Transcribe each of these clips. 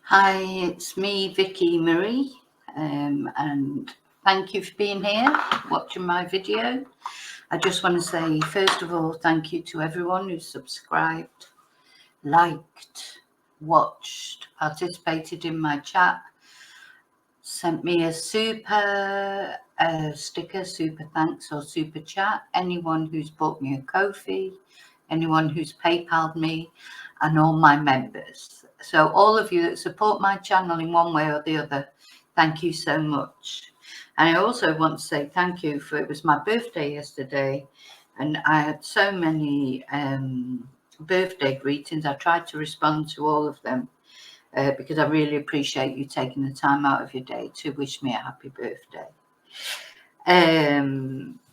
Hi, it's me, Vicky Marie, and thank you for being here, watching my video. I just want to say, first of all, thank you to everyone who's subscribed, liked, watched, participated in my chat, sent me a super sticker, super thanks or super chat, anyone who's bought me a Ko-fi, anyone who's PayPal'd me, and all my members. So all of you that support my channel in one way or the other, thank you so much. And I also want to say thank you for, it was my birthday yesterday, and I had so many birthday greetings. I tried to respond to all of them. Because I really appreciate you taking the time out of your day to wish me a happy birthday.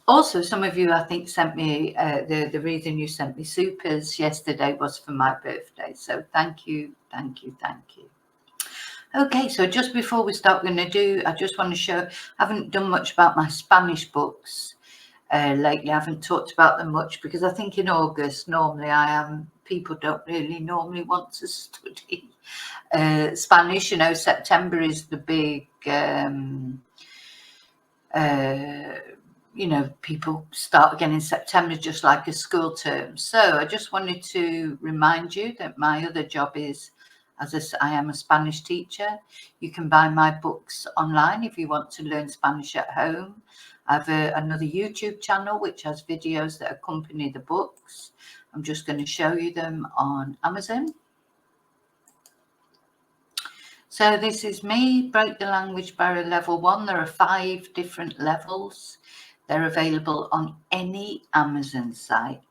Also, some of you, I think, sent me, the reason you sent me supers yesterday was for my birthday. So thank you, thank you, thank you. Okay, so just before we start, I just want to show, I haven't done much about my Spanish books lately. I haven't talked about them much because I think in August, normally people don't really normally want to study Spanish. You know, September is the big, you know, people start again in September, just like a school term. So I just wanted to remind you that my other job is, I am a Spanish teacher. You can buy my books online if you want to learn Spanish at home. I have another YouTube channel which has videos that accompany the books. I'm just going to show you them on Amazon. So this is me, Break the Language Barrier Level 1. There are 5 different levels. They're available on any Amazon site,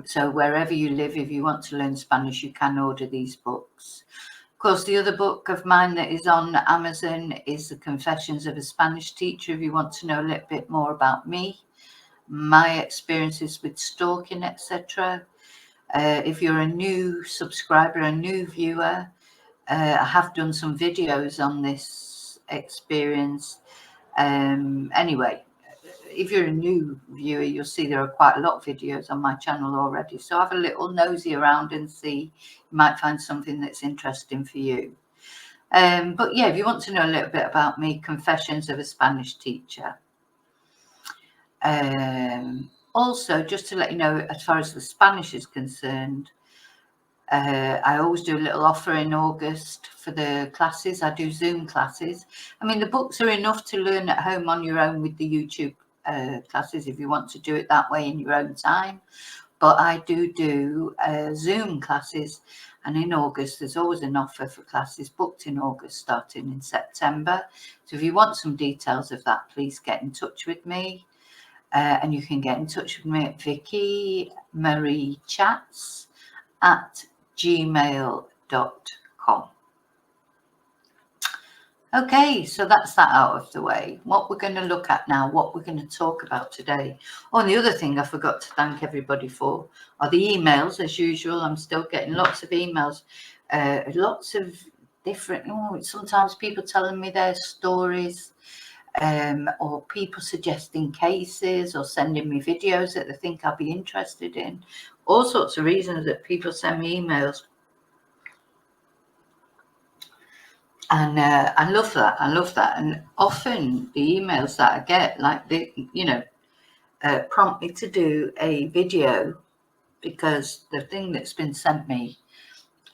So wherever you live, if you want to learn Spanish, you can order these books. Of course, the other book of mine that is on Amazon is The Confessions of a Spanish Teacher. If you want to know a little bit more about me, my experiences with stalking, etc. If you're a new subscriber, a new viewer, I have done some videos on this experience. Anyway, if you're a new viewer, you'll see there are quite a lot of videos on my channel already. So have a little nosy around and see. You might find something that's interesting for you. But yeah, if you want to know a little bit about me, Confessions of a Spanish Teacher. Also, just to let you know, as far as the Spanish is concerned, I always do a little offer in August for the classes. I do Zoom classes. I mean, the books are enough to learn at home on your own with the YouTube classes if you want to do it that way in your own time. But I do Zoom classes. And in August, there's always an offer for classes booked in August, starting in September. So if you want some details of that, please get in touch with me. And you can get in touch with me at vickymariechats@gmail.com. Okay, so that's that out of the way. What we're going to look at now, what we're going to talk about today. Oh, and the other thing I forgot to thank everybody for are the emails. As usual, I'm still getting lots of emails, lots of different, sometimes people telling me their stories, or people suggesting cases or sending me videos that they think I'll be interested in. All sorts of reasons that people send me emails. And I love that. And often the emails that I get, like, prompt me to do a video because the thing that's been sent me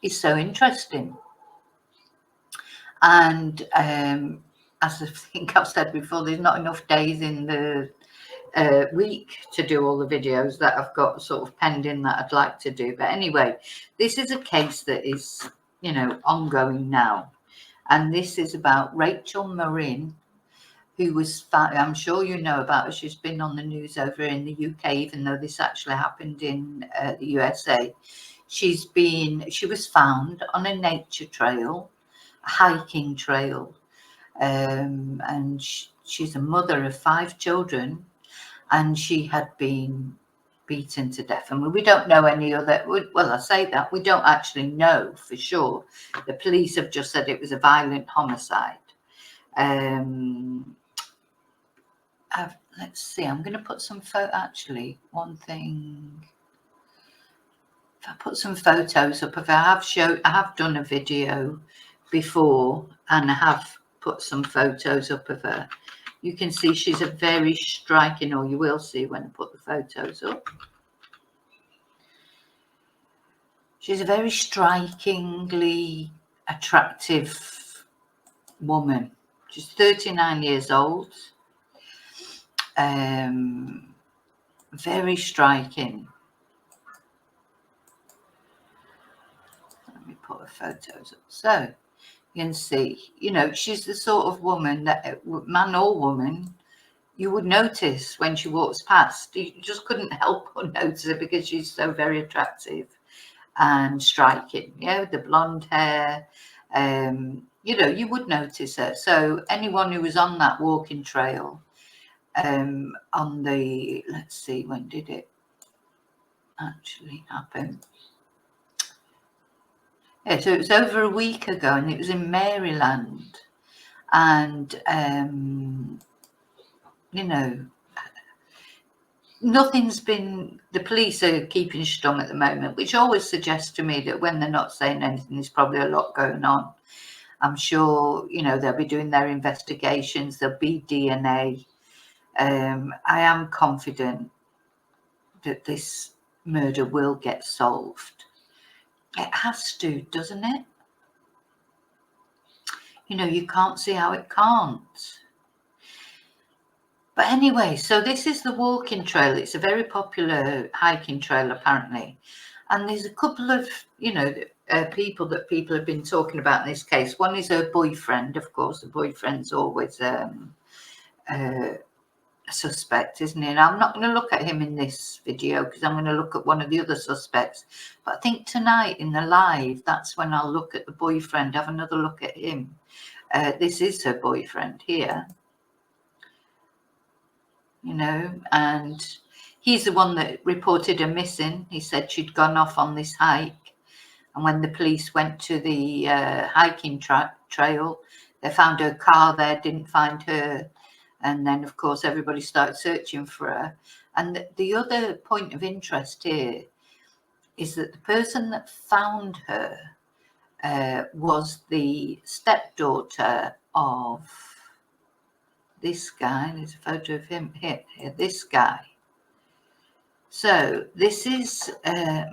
is so interesting. And as I think I've said before, there's not enough days in the week to do all the videos that I've got sort of pending that I'd like to do. But anyway, this is a case that is, ongoing now. And this is about Rachel Morin, who was found. I'm sure you know about her. She's been on the news over in the UK, even though this actually happened in the USA. She was found on a nature trail, a hiking trail. And she's a mother of 5 children, and she had been beaten to death. And we don't know any other, well, I say that, we don't actually know for sure. The police have just said it was a violent homicide. Let's see, I'm going to put some photo, actually, one thing. if I put some photos up of her, I have done a video before, and I have put some photos up of her. You can see she's a very striking, or you will see when I put the photos up. She's a very strikingly attractive woman. She's 39 years old. Very striking. Let me put her photos up. So you can see, you know, she's the sort of woman that, man or woman, you would notice when she walks past. You just couldn't help but notice her because she's so very attractive and striking. Yeah, the blonde hair, you know, you would notice her. So anyone who was on that walking trail, on the, let's see, when did it actually happen? Yeah, so it was over a week ago, and it was in Maryland. And you know, nothing's been, the police are keeping stum at the moment, which always suggests to me that when they're not saying anything, there's probably a lot going on. I'm sure, you know, they'll be doing their investigations, there'll be DNA. I am confident that this murder will get solved. It has to, doesn't it? You know, you can't see how it can't. But anyway, so this is the walking trail. It's a very popular hiking trail, apparently. And there's a couple of, you know, people that people have been talking about in this case. One is her boyfriend, of course. The boyfriend's always a suspect, isn't he? And I'm not going to look at him in this video because I'm going to look at one of the other suspects. But I think tonight in the live, that's when I'll look at the boyfriend, have another look at him. This is her boyfriend here. You know, and he's the one that reported her missing. He said she'd gone off on this hike, and when the police went to the hiking trail, they found her car there, didn't find her, and then of course everybody started searching for her. And the other point of interest here is that the person that found her was the stepdaughter of this guy. There's a photo of him here, this guy. So this is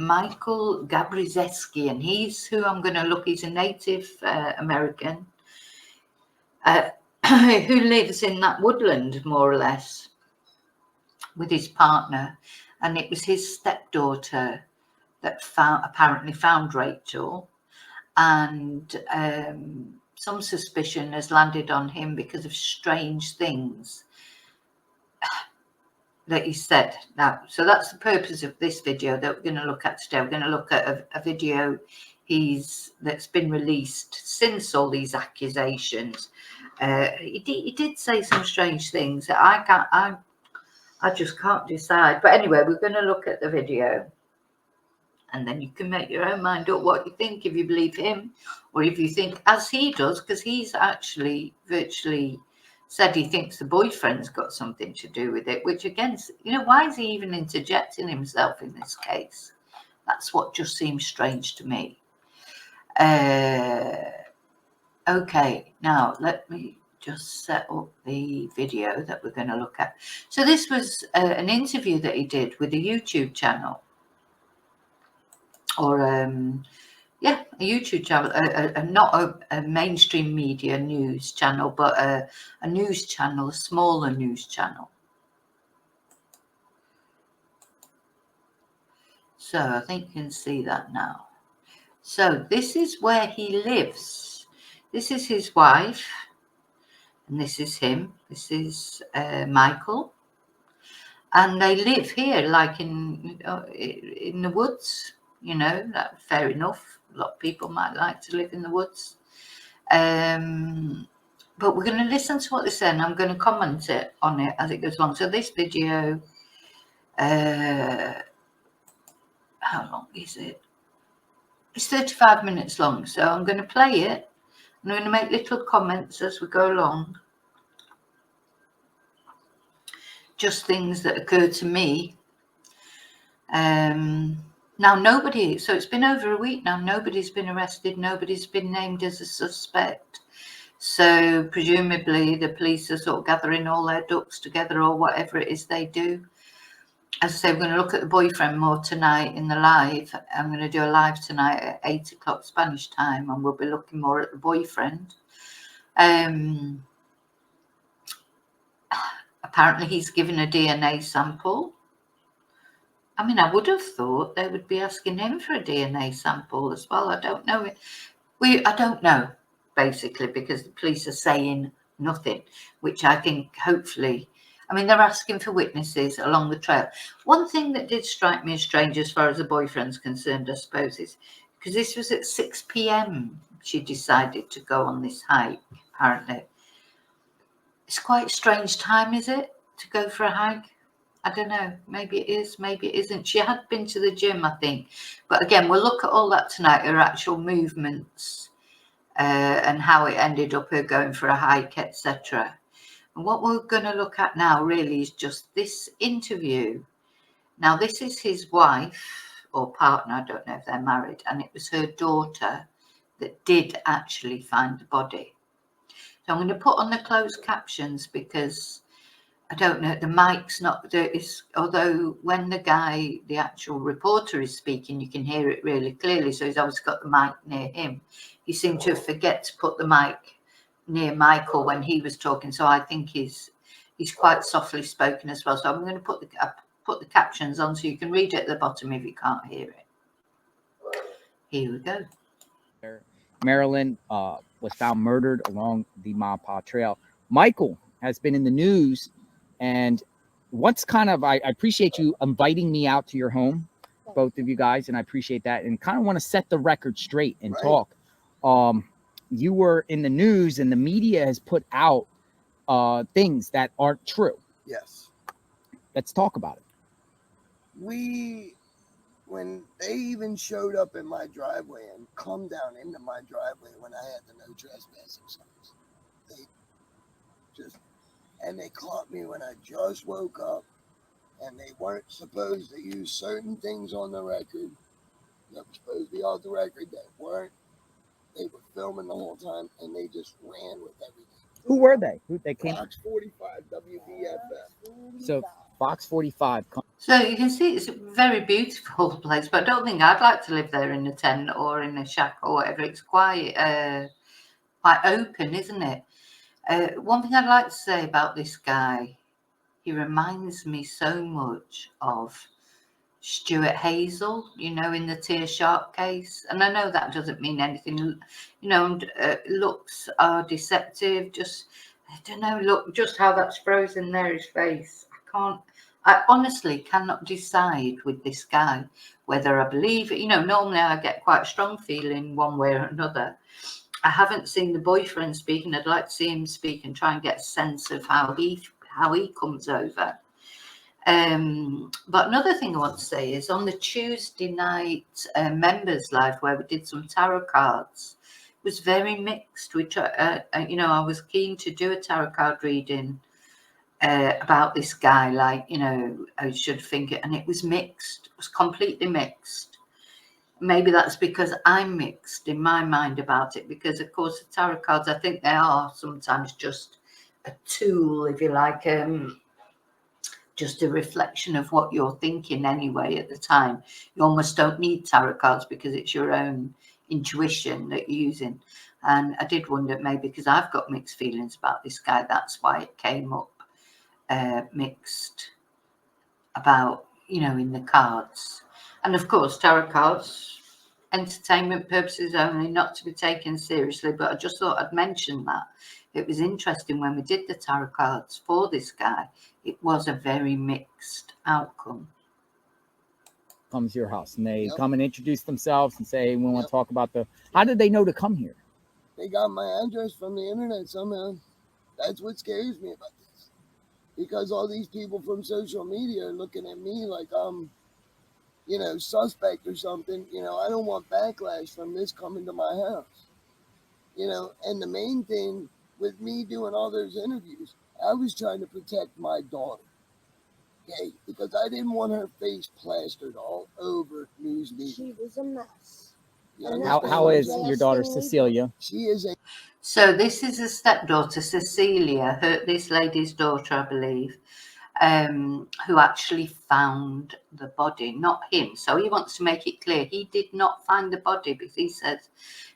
Michael Gabriszeski, and he's who I'm going to look. He's a Native American who lives in that woodland, more or less, with his partner. And it was his stepdaughter that apparently found Rachel, and some suspicion has landed on him because of strange things that he said. Now, so that's the purpose of this video that we're going to look at today. We're going to look at a video that's been released since all these accusations. He did say some strange things that I just can't decide. But anyway, we're going to look at the video, and then you can make your own mind up what you think, if you believe him or if you think as he does, because he's actually virtually said he thinks the boyfriend's got something to do with it, which again, you know, why is he even interjecting himself in this case? That's what just seems strange to me. Okay, now let me just set up the video that we're going to look at. So this was an interview that he did with a YouTube channel, or yeah, a YouTube channel, not a mainstream media news channel, but a news channel, a smaller news channel. So I think you can see that now. So this is where he lives. This is his wife, and this is him. This is Michael, and they live here, like in the woods. You know, that's fair enough. A lot of people might like to live in the woods. But we're going to listen to what they say, and I'm going to comment on it as it goes along. So this video, how long is it? It's 35 minutes long. So I'm going to play it, and I'm going to make little comments as we go along. Just things that occur to me. Now, nobody, so it's been over a week now, nobody's been arrested, nobody's been named as a suspect. So presumably the police are sort of gathering all their ducks together or whatever it is they do. As I say, we're going to look at the boyfriend more tonight in the live. I'm going to do a live tonight at 8 o'clock Spanish time, and we'll be looking more at the boyfriend. Apparently he's given a DNA sample. I mean, I would have thought they would be asking him for a DNA sample as well. I don't know. I don't know, basically, because the police are saying nothing, which I think hopefully, I mean, they're asking for witnesses along the trail. One thing that did strike me as strange as far as the boyfriend's concerned, I suppose, is because this was at 6 p.m. she decided to go on this hike, apparently. It's quite a strange time, is it, to go for a hike? I don't know. Maybe it is, maybe it isn't. She had been to the gym, I think. But again, we'll look at all that tonight, her actual movements and how it ended up her going for a hike, etc. And what we're going to look at now really is just this interview. Now, this is his wife or partner. I don't know if they're married. And it was her daughter that did actually find the body. So I'm going to put on the closed captions because I don't know, the mic's not, although when the actual reporter is speaking, you can hear it really clearly. So he's obviously got the mic near him. He seemed to forget to put the mic near Michael when he was talking. So I think he's quite softly spoken as well. So I'm going to put the captions on so you can read it at the bottom if you can't hear it. Here we go. Maryland was found murdered along the Maupa Trail. Michael has been in the news, and what's kind of, I appreciate you inviting me out to your home, both of you guys, and I appreciate that, and kind of want to set the record straight and talk. You were in the news, and the media has put out things that aren't true. Yes. Let's talk about it. When they even showed up in my driveway and come down into my driveway when I had the no trespassing signs, they caught me when I just woke up, and they weren't supposed to use certain things on the record that were supposed to be off the record that weren't. They were filming the whole time, and they just ran with everything. Who were they? Who they came? Fox 45 WBFF. So Fox 45. So you can see it's a very beautiful place, but I don't think I'd like to live there in a tent or in a shack or whatever. It's quite open, isn't it? One thing I'd like to say about this guy, he reminds me so much of Stuart Hazel, in the Tear Sharp case. And I know that doesn't mean anything, looks are deceptive. I don't know, look, just how that's frozen there, his face. I honestly cannot decide with this guy whether I believe it. Normally I get quite a strong feeling one way or another. I haven't seen the boyfriend speak, and I'd like to see him speak and try and get a sense of how he comes over. But another thing I want to say is on the Tuesday night members live where we did some tarot cards, it was very mixed. I was keen to do a tarot card reading about this guy, I should think it, and it was mixed. It was completely mixed. Maybe that's because I'm mixed in my mind about it, because of course the tarot cards, I think they are sometimes just a tool, if you like, just a reflection of what you're thinking anyway at the time. You almost don't need tarot cards because it's your own intuition that you're using. And I did wonder, maybe because I've got mixed feelings about this guy, that's why it came up mixed about, in the cards. And of course, tarot cards, entertainment purposes only, not to be taken seriously, but I just thought I'd mention that. It was interesting when we did the tarot cards for this guy, it was a very mixed outcome. Comes to your house, and they come and introduce themselves and say, we want to talk about how did they know to come here? They got my address from the internet somehow. That's what scares me about this. Because all these people from social media are looking at me like I'm, suspect or something. I don't want backlash from this coming to my house. And the main thing with me doing all those interviews, I was trying to protect my daughter. day because I didn't want her face plastered all over news media. She was a mess. You And understand How what I'm is saying? your daughter Last thing we Cecilia? She is a So this is a stepdaughter, Cecilia, this lady's daughter, I believe, who actually found the body, not him. So he wants to make it clear he did not find the body because he says.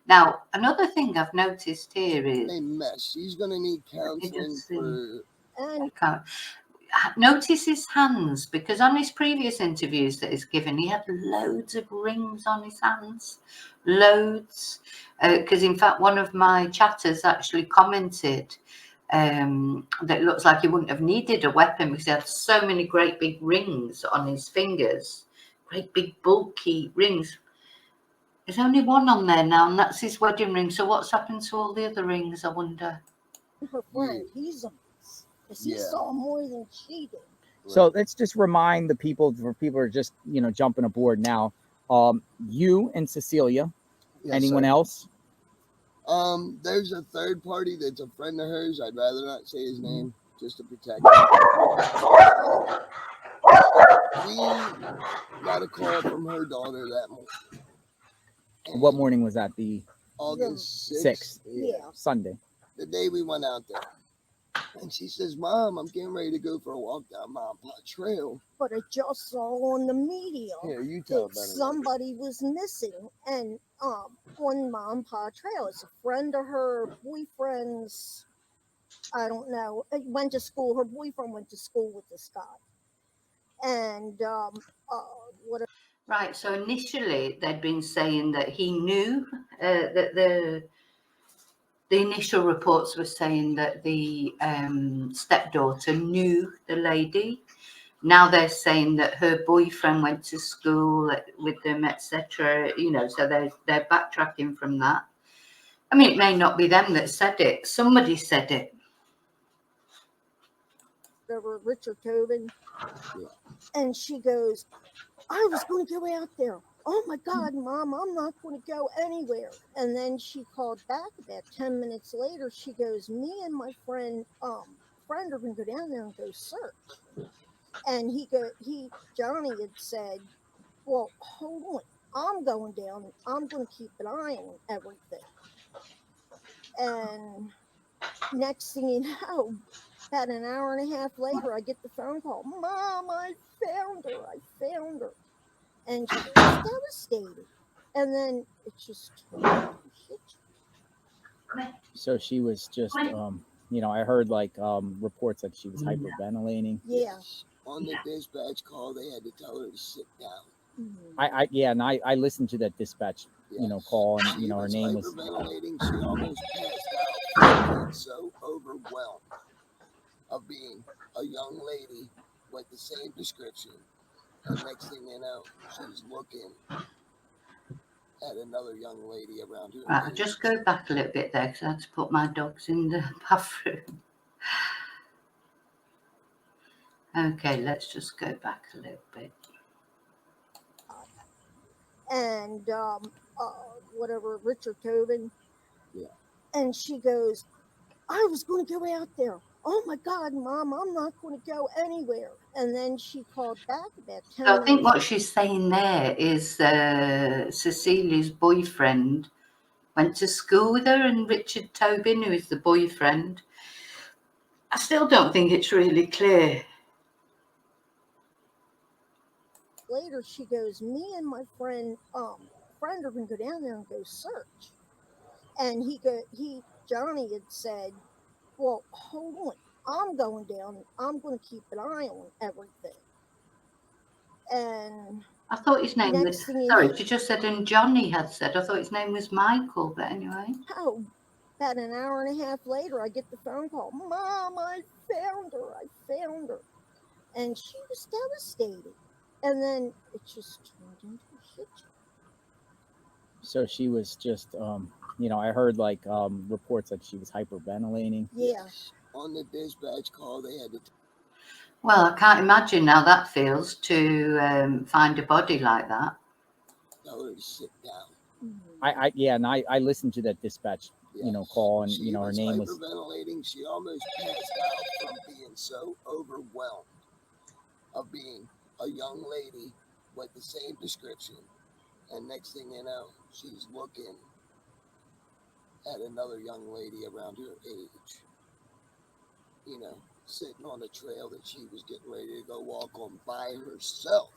Now, another thing I've noticed here is mess. She's going to need let me counseling just see. for. and Notice his hands, because on his previous interviews that he's given, he had loads of rings on his hands, loads. Because in fact, one of my chatters actually commented that it looks like he wouldn't have needed a weapon because he had so many great big rings on his fingers, great big bulky rings. There's only one on there now, and that's his wedding ring. So what's happened to all the other rings, I wonder? her friend, he's a mess. Because he saw more than she did. So let's just remind the people, for people who are just, you know, jumping aboard now. You and Cecilia. Yes, Anyone sir. else? There's a third party that's a friend of hers. I'd rather not say his name just to protect him. We got a call from her daughter that morning. What morning was that? The August 6th. Yeah. Sunday. The day we went out there. And she says, Mom, I'm getting ready to go for a walk down Mount Pot Trail. But I just saw on the media Here, you tell that about it. somebody was missing. And on Mom Pa Trail, it's a friend of her boyfriend's, I don't know, went to school. Her boyfriend went to school with this guy. And what Right, so initially they'd been saying that he knew that the initial reports were saying that the stepdaughter knew the lady. Now they're saying that her boyfriend went to school with them, etc. You know, so they're backtracking from that. I mean, it may not be them that said it. Somebody said it. whatever, Richard Tobin. And she goes, I was going to go out there. Oh my God, Mom, I'm not going to go anywhere. And then she called back about 10 minutes later. She goes, me and my friend are going to go down there and go search. And Johnny had said, well, hold on. I'm going down and I'm going to keep an eye on everything. And next thing you know, about an hour and a half later, I get the phone call. Mom, I found her. And she was devastated. And then it just turned into shit. So she was just, you know, I heard like reports like she was hyperventilating. Yeah. On the dispatch call, they had to tell her to sit down. And I listened to that dispatch, you know, call, and you know, her name was hyperventilating. She almost passed out from being so overwhelmed of being a young lady with the same description. And next thing you know, she's looking at another young lady around her. Right, I'll just go back a little bit there because I had to put my dogs in the bathroom. Okay, let's just go back a little bit. And whatever, Richard Tobin. Yeah. And she goes, I was going to go out there. Oh my God, Mom, I'm not going to go anywhere. And then she called back about 10 So I minutes. think what she's saying there is Cecilia's boyfriend went to school with her, and Richard Tobin, who is the boyfriend. I still don't think it's really clear. Later, she goes, me and my friend are going to go down there and go search. And Johnny had said, well, hold on. I'm going down and I'm going to keep an eye on everything. And I thought his name was, sorry, she just said, and Johnny had said, I thought his name was Michael, but anyway. Oh, about an hour and a half later, I get the phone call. Mom, I found her. And she was devastated. And then it just turned into a shit show. So she was just, you know, I heard like reports like she was hyperventilating. Yeah. On the dispatch call, they had to. Well, I can't imagine how that feels to find a body like that. Tell her to sit down. I listened to that dispatch, you know, call, and you know, her name was hyperventilating. She almost passed out from being so overwhelmed of being a young lady with the same description. And next thing you know, she's looking at another young lady around her age, sitting on a trail that she was getting ready to go walk on by herself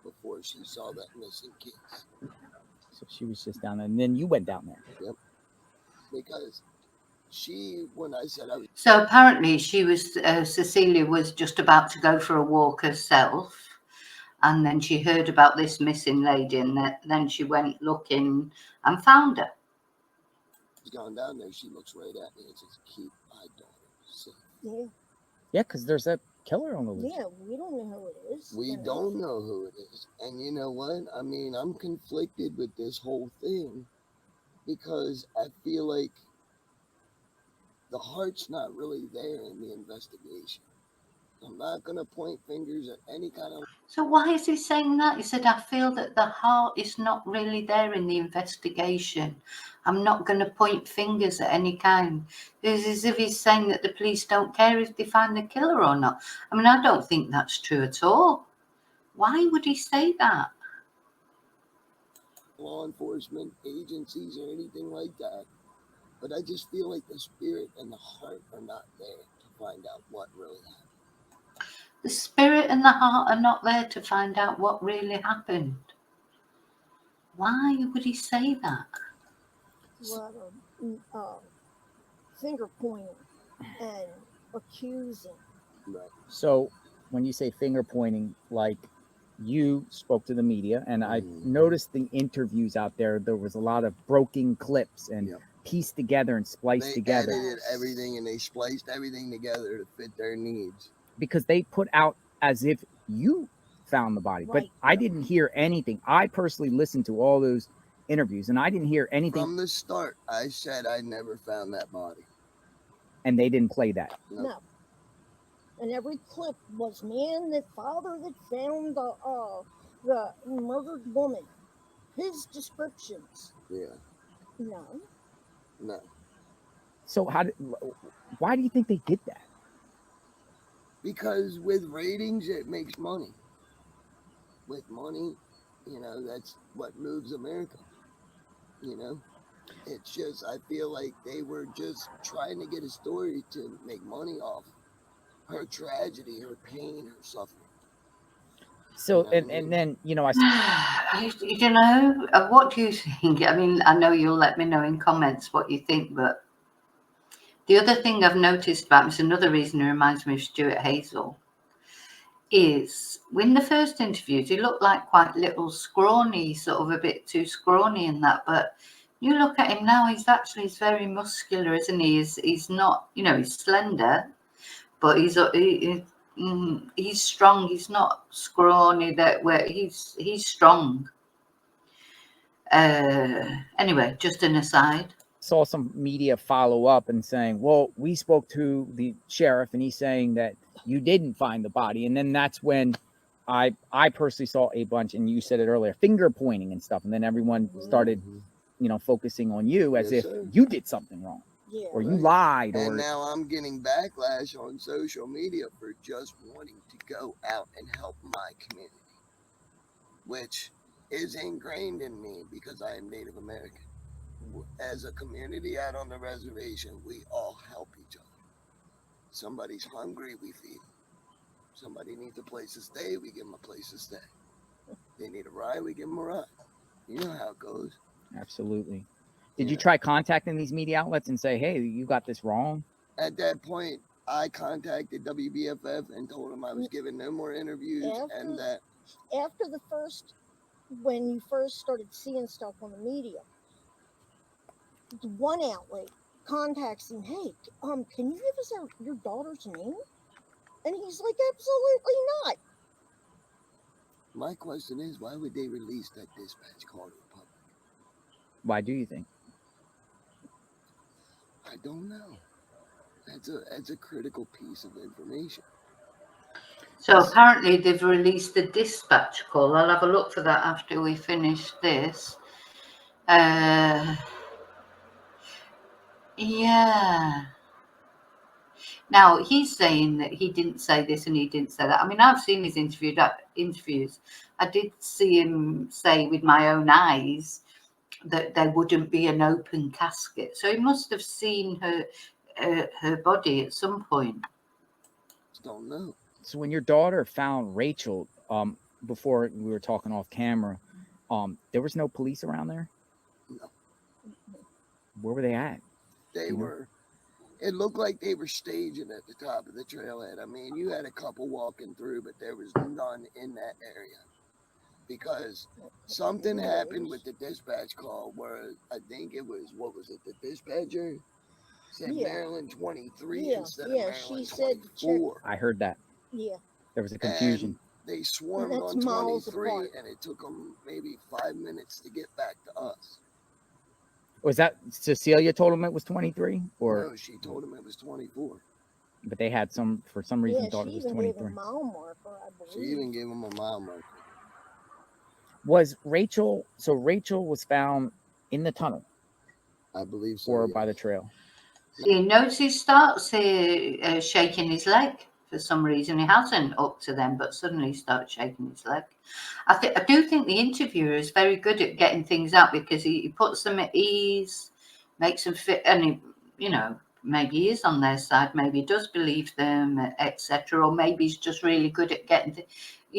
before she saw that missing case. So she was just down there, and then you went down there. Yep. Because when I said I was. So apparently Cecilia was just about to go for a walk herself, and then she heard about this missing lady, and then she went looking and found her. She's gone down there, she looks right at me and says, "Keep my daughter safe." Yeah. Yeah, because there's a killer on the loose. Yeah, we don't know who it is. We don't know who it is. And you know what? I mean, I'm conflicted with this whole thing because I feel like the heart's not really there in the investigation. I'm not going to point fingers at any kind of. So why is he saying that? He said, I feel that the heart is not really there in the investigation. I'm not going to point fingers at any kind. It's as if he's saying that the police don't care if they find the killer or not. I mean, I don't think that's true at all. Why would he say that? Law enforcement agencies or anything like that. But I just feel like the spirit and the heart are not there to find out what really happened. The spirit and the heart are not there to find out what really happened. Why would he say that? Finger pointing and accusing. Right. So when you say finger pointing, like you spoke to the media, and I noticed the interviews out there. There was a lot of broken clips and pieced together and spliced together. They edited everything and they spliced everything together to fit their needs. Because they put out as if you found the body, but I didn't hear anything. I personally listened to all those interviews, and I didn't hear anything. From the start, I said I never found that body. And they didn't play that. No. And every clip was the father that found the murdered woman. His descriptions. Yeah. No. So why do you think they did that? Because with ratings, it makes money. With money, that's what moves America. It's just, I feel like they were just trying to get a story to make money off her tragedy, her pain, her suffering. So, and then, what do you think? I mean, I know you'll let me know in comments what you think, but the other thing I've noticed about him, is another reason he reminds me of Stuart Hazel, is when the first interviews, he looked like quite little scrawny, sort of a bit too scrawny in that, but you look at him now, he's very muscular, isn't he? He's not, he's slender, but he's strong. He's not scrawny he's strong. Anyway, just an aside. Saw some media follow up and saying, well, we spoke to the sheriff and he's saying that you didn't find the body. And then that's when I personally saw a bunch, and you said it earlier, finger pointing and stuff. And then everyone started, focusing on you as if you did something wrong. Yeah, or you lied. And now I'm getting backlash on social media for just wanting to go out and help my community, which is ingrained in me because I am Native American. As a community out on the reservation, we all help each other. Somebody's hungry, we feed them. Somebody needs a place to stay, we give them a place to stay. They need a ride, we give them a ride. You know how it goes. Absolutely. Did you try contacting these media outlets and say, hey, you got this wrong? At that point, I contacted WBFF and told them I was giving no more interviews and that. After when you first started seeing stuff on the media, one outlet contacts him, hey, can you give us your daughter's name? And he's like, absolutely not. My question is, why would they release that dispatch call to the public? Why do you think? I don't know. That's a critical piece of information. So apparently they've released the dispatch call. I'll have a look for that after we finish this. Yeah. Now he's saying that he didn't say this and he didn't say that. I mean, I've seen his interviews. I did see him say with my own eyes that there wouldn't be an open casket. So he must have seen her body at some point. Don't know. So when your daughter found Rachel, before we were talking off camera, there was no police around there? No. Where were they at? They were. It looked like they were staging at the top of the trailhead. I mean, you had a couple walking through, but there was none in that area because something happened with the dispatch call where I think it was, what was it, the dispatcher said Maryland 23 instead of Maryland 24. I heard that. Yeah. There was a confusion. And they swarmed That's on miles 23, apart. and it took them maybe 5 minutes to get back to us. Was that Cecilia told him it was 23? Or No, she told him it was 24. but they had for some reason thought it was She even gave 23. a mile marker, I believe. She even gave him a mile marker. Was Rachel Rachel was found in the tunnel I believe so. or Yeah. by the trail? He knows he starts shaking his leg for some reason. He hasn't up to then, but suddenly he starts shaking his leg. I do think the interviewer is very good at getting things out because he puts them at ease, makes them fit, and he, maybe he is on their side, maybe he does believe them, etc. Or maybe he's just really good at getting,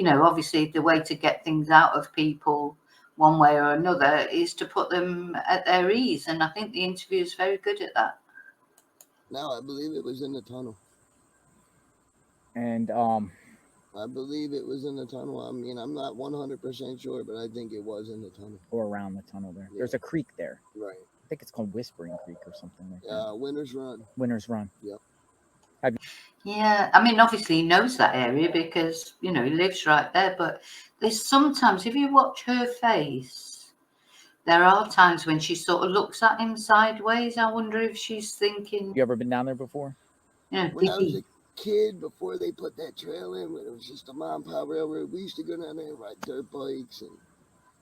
obviously the way to get things out of people one way or another is to put them at their ease. And I think the interviewer is very good at that. No, I believe it was in the tunnel. And I believe it was in the tunnel. I mean, I'm not 100% sure, but I think it was in the tunnel. or around the tunnel there. Yeah. There's a creek there. Right. I think it's called Whispering Creek or something like that. Winter's Run. Winter's Run. Yeah, I mean, obviously he knows that area because, he lives right there. But there's sometimes, if you watch her face, there are times when she sort of looks at him sideways. I wonder if she's thinking, You ever been down there before? When I was a kid, before they put that trail in, when it was just a mom and pop railroad, we used to go down there and ride dirt bikes. And,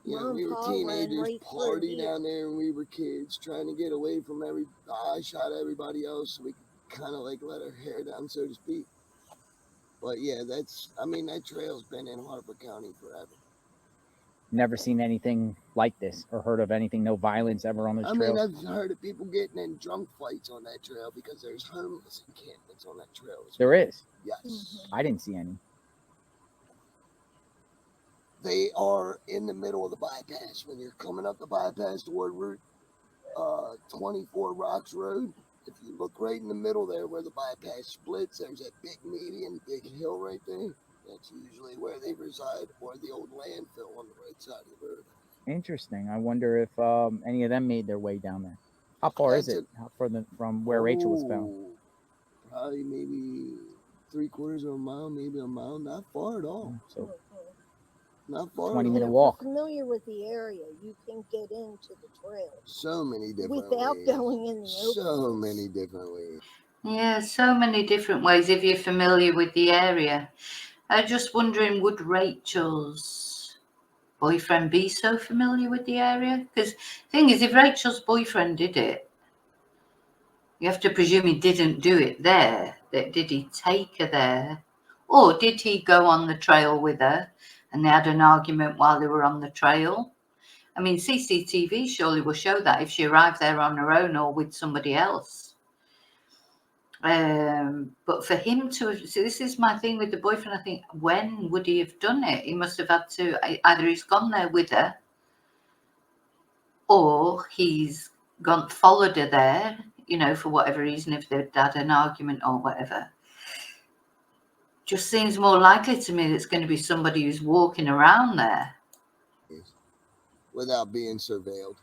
we were teenagers, party down there, and we were kids trying to get away from I shot everybody else so we could kind of like let our hair down, so to speak. But yeah, that trail's been in Harper County forever. Never seen anything like this or heard of anything, no violence ever on those trails? I've heard of people getting in drunk fights on that trail because there's homeless encampments on that trail. There is? Yes. I didn't see any. They are in the middle of the bypass. When you're coming up the bypass toward Route 24 Rocks Road, if you look right in the middle there where the bypass splits, there's that big median, big hill right there. That's usually where they reside, or the old landfill on the right side of the road. Interesting. I wonder if any of them made their way down there. How far is it? How far from where Rachel was found? Probably maybe 3/4 of a mile, maybe a mile. Not far at all. So not far. 20-minute If you're walk. familiar with the area, you can get into the trail. So many different without ways. going in the open. So many different ways. Yeah, so many different ways if you're familiar with the area. I'm just wondering, would Rachel's boyfriend be so familiar with the area? Because the thing is, if Rachel's boyfriend did it, you have to presume he didn't do it there. Did he take her there? Or did he go on the trail with her and they had an argument while they were on the trail? I mean, CCTV surely will show that if she arrived there on her own or with somebody else. But for him to, so this is my thing with the boyfriend, I think, when would he have done it? He must have had to, either he's gone there with her or he's followed her there, for whatever reason, if they'd had an argument or whatever. Just seems more likely to me that it's going to be somebody who's walking around there. Without being surveilled.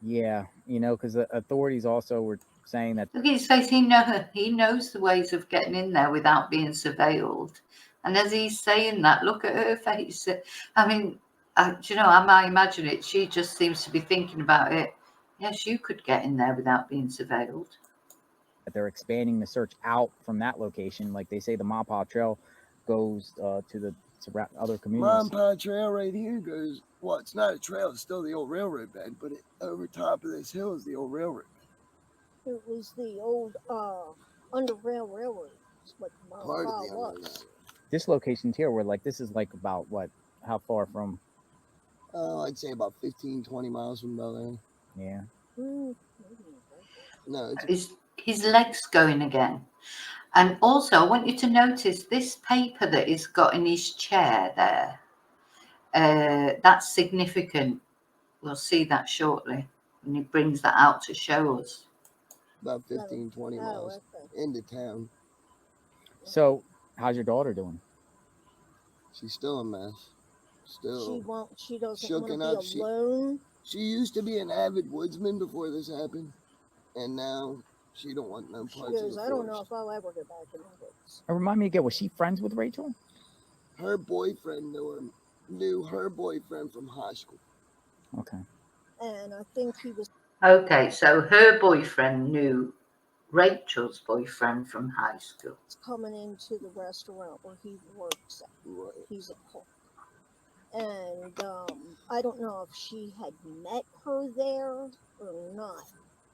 Yeah, because the authorities also were saying that. Look at his face. He knows the ways of getting in there without being surveilled. And as he's saying that, look at her face. I mean, I might imagine it. She just seems to be thinking about it. Yes, you could get in there without being surveilled. They're expanding the search out from that location. Like they say, the Mapa Trail goes to the other communities. Mapa Trail right here goes, well, it's not a trail. It's still the old railroad bed, but over top of this hill is the old railroad bed. It was the old Underground Railroad is what the mile Part of file the was. underground. This location's here. We're like, this is like about what? How far from? I'd say about 15, 20 miles from Bel Air. Yeah. Maybe not. No, it's His legs going again. And also, I want you to notice this paper that he's got in his chair there. That's significant. We'll see that shortly when he brings that out to show us. about 15, 20 miles Okay. into town. So, how's your daughter doing? She's still a mess. Still She doesn't want shooken to up. be alone. She used to be an avid woodsman before this happened, and now she don't want no She parts of goes, the I don't know forest. if I'll ever go back in the woods. Remind me again, was she friends with Rachel? Her boyfriend knew her boyfriend from high school. Okay. And I think he was Okay, so her boyfriend knew Rachel's boyfriend from high school. coming into the restaurant where he works at. Right. He's a cook. And I don't know if she had met her there or not,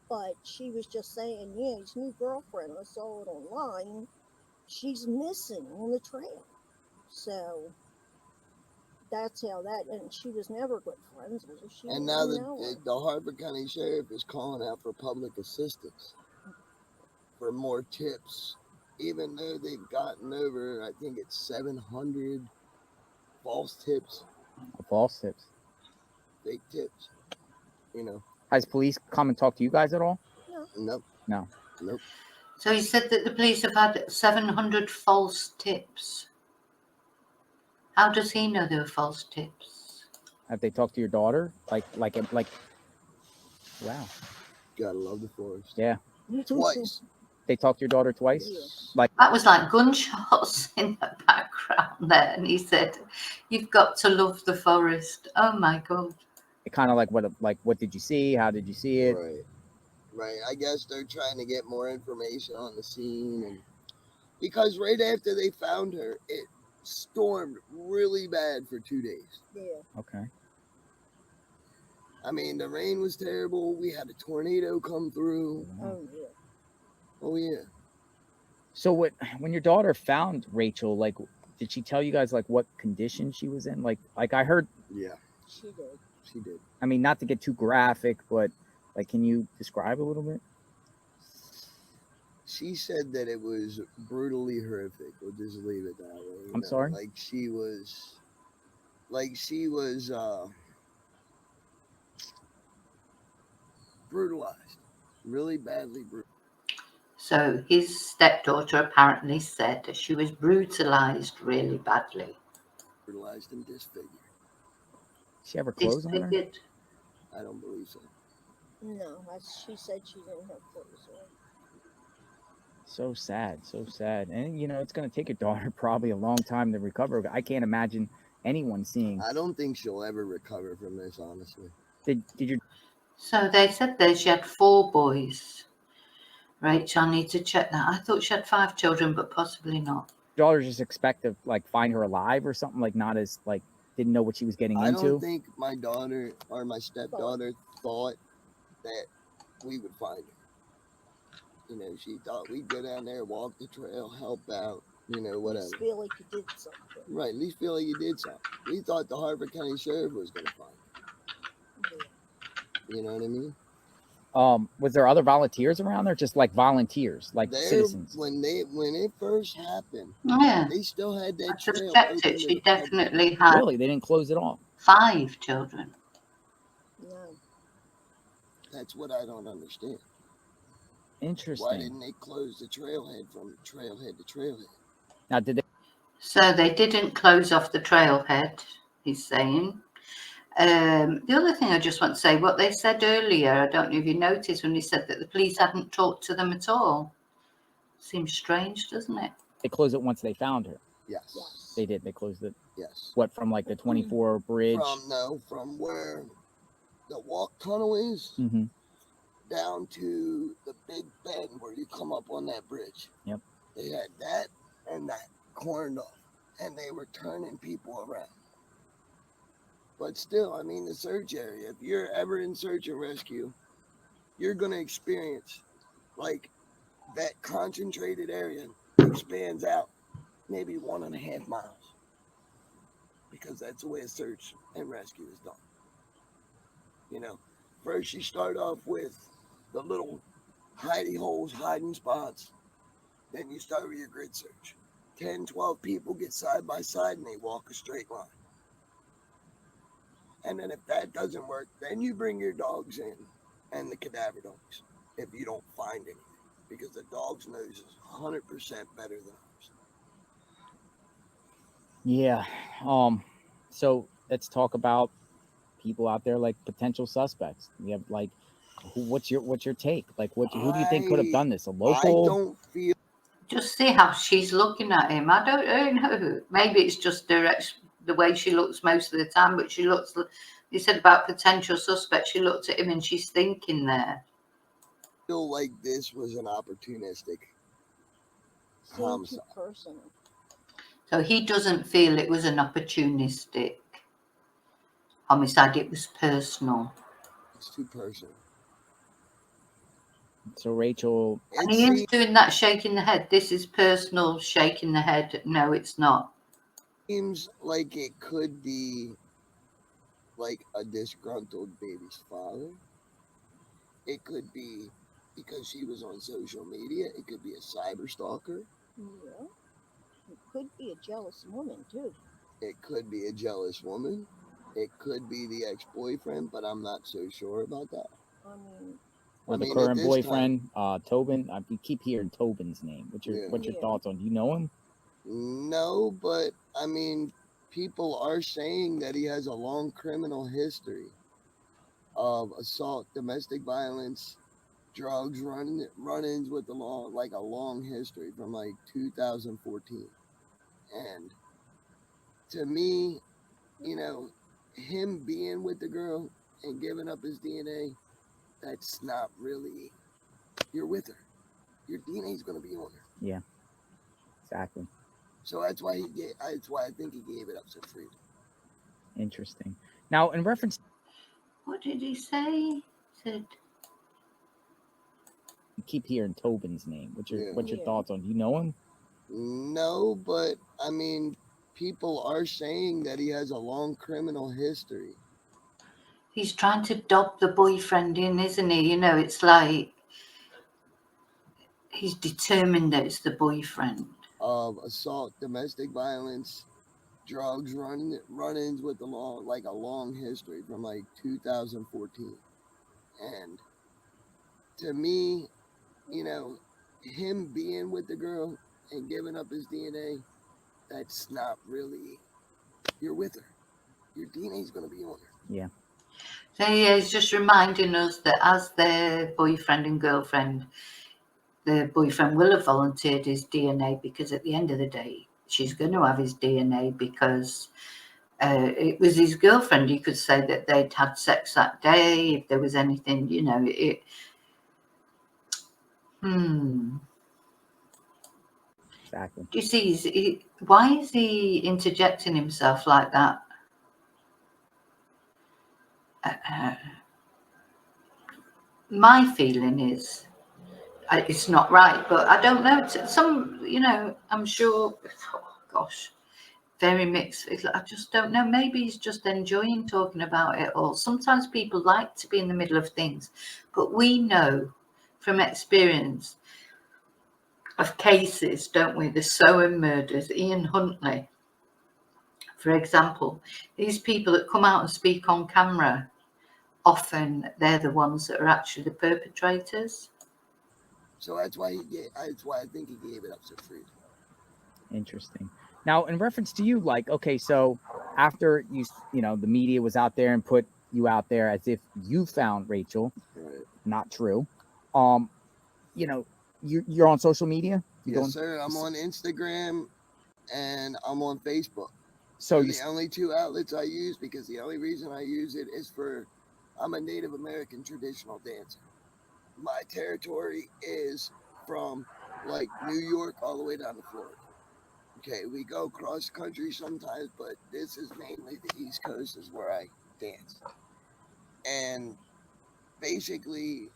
but she was just saying, yeah, his new girlfriend, I saw it online, she's missing on the trail. So that's how that, and she was never good friends with her. She And didn't now know her. the Harford County Sheriff is calling out for public assistance for more tips, even though they've gotten over, I think it's 700 false tips, False tips. fake tips. You know, Has police come and talk to you guys at all? nope, No. nope. So he said that the police have had 700 false tips. How does he know they were false tips? Have they talked to your daughter? Like, wow. Gotta love the forest. Yeah. Twice. They talked to your daughter twice? Yeah. Like, That was like gunshots in the background there. And he said, you've got to love the forest. Oh my God. kind of what did you see? How did you see it? Right. I guess they're trying to get more information on the scene, and because right after they found her, it stormed really bad for 2 days. Yeah. Okay. I mean, the rain was terrible. We had a tornado come through. Oh, yeah. Oh yeah. So when your daughter found Rachel, like, did she tell you guys like what condition she was in? Like I heard. Yeah, She did. she did. I mean, not to get too graphic, but like, can you describe a little bit? She said that it was brutally horrific. We'll just leave it that way. I'm sorry? Like she was brutalized. Really badly brutalized. So his stepdaughter apparently said that she was brutalized really badly. Brutalized and disfigured. She have her clothes on her? Disfigured. I don't believe so. No, she said she didn't have clothes on. So sad. And it's going to take your daughter probably a long time to recover. I can't imagine anyone seeing. I don't think she'll ever recover from this, honestly. Did your So they said that she had 4 boys. Rachel, I need to check that. I thought she had 5 children, but possibly not. daughter just expect to like find her alive or something? Like, not as like, didn't know what she was getting I into? don't think my daughter or my stepdaughter thought that we would find her. She thought we'd go down there, walk the trail, help out, whatever. Just feel like you did something. Right, at least feel like you did something. We thought the Harford County Sheriff was going to find her. Yeah. You know what I mean? Was there other volunteers around there? Just like volunteers, like citizens? When it first happened, Yeah. they still had that I just trail checked open it. to She the public. definitely had Really? They didn't close it off? 5 children. No. That's what I don't understand. Interesting. Why didn't they close the trailhead from trailhead to trailhead? Now, did they? So they didn't close off the trailhead, he's saying. The other thing I just want to say, what they said earlier, I don't know if you noticed when they said that the police hadn't talked to them at all. Seems strange, doesn't it? They closed it once they found her. Yes. They did. They closed it. Yes. What, from like the 24 bridge? From where the walk tunnel is Mm-hmm. down to the big bend where you come up on that bridge. Yep. They had that and that corned off, and they were turning people around. But still, I mean, the search area, if you're ever in search and rescue, you're going to experience like that concentrated area expands out maybe 1.5 miles, because that's the way a search and rescue is done. You know, first you start off with the little hidey holes, hiding spots. Then you start with your grid search. 10, 12 people get side by side and they walk a straight line. And then if that doesn't work, then you bring your dogs in and the cadaver dogs if you don't find anything. Because the dog's nose is 100% better than ours. Yeah. So let's talk about people out there like potential suspects. You have like, what's your take? Like, who do you think could have done this? A I local? don't feel Just see how she's looking at him. I don't know. Maybe it's just the way she looks most of the time, but she looks. You said about potential suspects. She looked at him and she's thinking there. like this was an opportunistic Seemed too homicide. personal. So he doesn't feel it was an opportunistic homicide. It was personal. It's too personal. So Rachel, And It he is seems, doing that shaking the head. This is personal, shaking the head. No, it's not. like it could be like a disgruntled baby's father. It could be because she was on social media. It could be a cyber stalker. Yeah. It could be a jealous woman, too. It could be a jealous woman. It could be the ex-boyfriend, but I'm not so sure about that. I mean, or the at current this boyfriend, Tobin. We keep hearing Tobin's name. What's your Yeah. thoughts on? Do you know him? No, but I mean, people are saying that he has a long criminal history of assault, domestic violence, drugs, run-ins with the law, like a long history from like 2014. And to me, you know, him being with the girl and giving up his DNA, that's not really, you're with her. Your DNA is going to be on her. Yeah, exactly. So that's why I think he gave it up so freely. Interesting. Now, in reference, What did he say? He said, you keep hearing Tobin's name. What's your Yeah. thoughts on? Do you know him? No, but I mean, people are saying that he has a long criminal history. he's trying to dob the boyfriend in, isn't he? You know, it's like he's determined that it's the boyfriend. Of assault, domestic violence, drugs, run-ins with the law, like a long history from like 2014. And to me, you know, him being with the girl and giving up his DNA, that's not really, you're with her. Your DNA is going to be on her. Yeah. So yeah, he's just reminding us that as their boyfriend and girlfriend, the boyfriend will have volunteered his DNA, because at the end of the day, she's going to have his DNA, because it was his girlfriend. You could say that they'd had sex that day. If there was anything, you know, Exactly. Do you see? Why is he interjecting himself like that? My feeling is it's not right, but I don't know. Some, you know, I'm sure. Oh, gosh, very mixed. I just don't know. Maybe he's just enjoying talking about it all. Sometimes people like to be in the middle of things, but we know from experience of cases, don't we? The Soham murders, Ian Huntley, for example. These people that come out and speak on camera, often they're the ones that are actually the perpetrators. So that's why I think he gave it up so freely. Interesting. Now, in reference to you, like, okay, so after you know, the media was out there and put you out there as if you found Rachel, Right. not true. You know, you're on social media. Yes, sir. I'm on Instagram and I'm on Facebook. So They're the only two outlets I use, because the only reason I use it is I'm a Native American traditional dancer. My territory is from like New York all the way down to Florida. Okay, we go cross country sometimes, but this is mainly the East Coast is where I dance. And basically,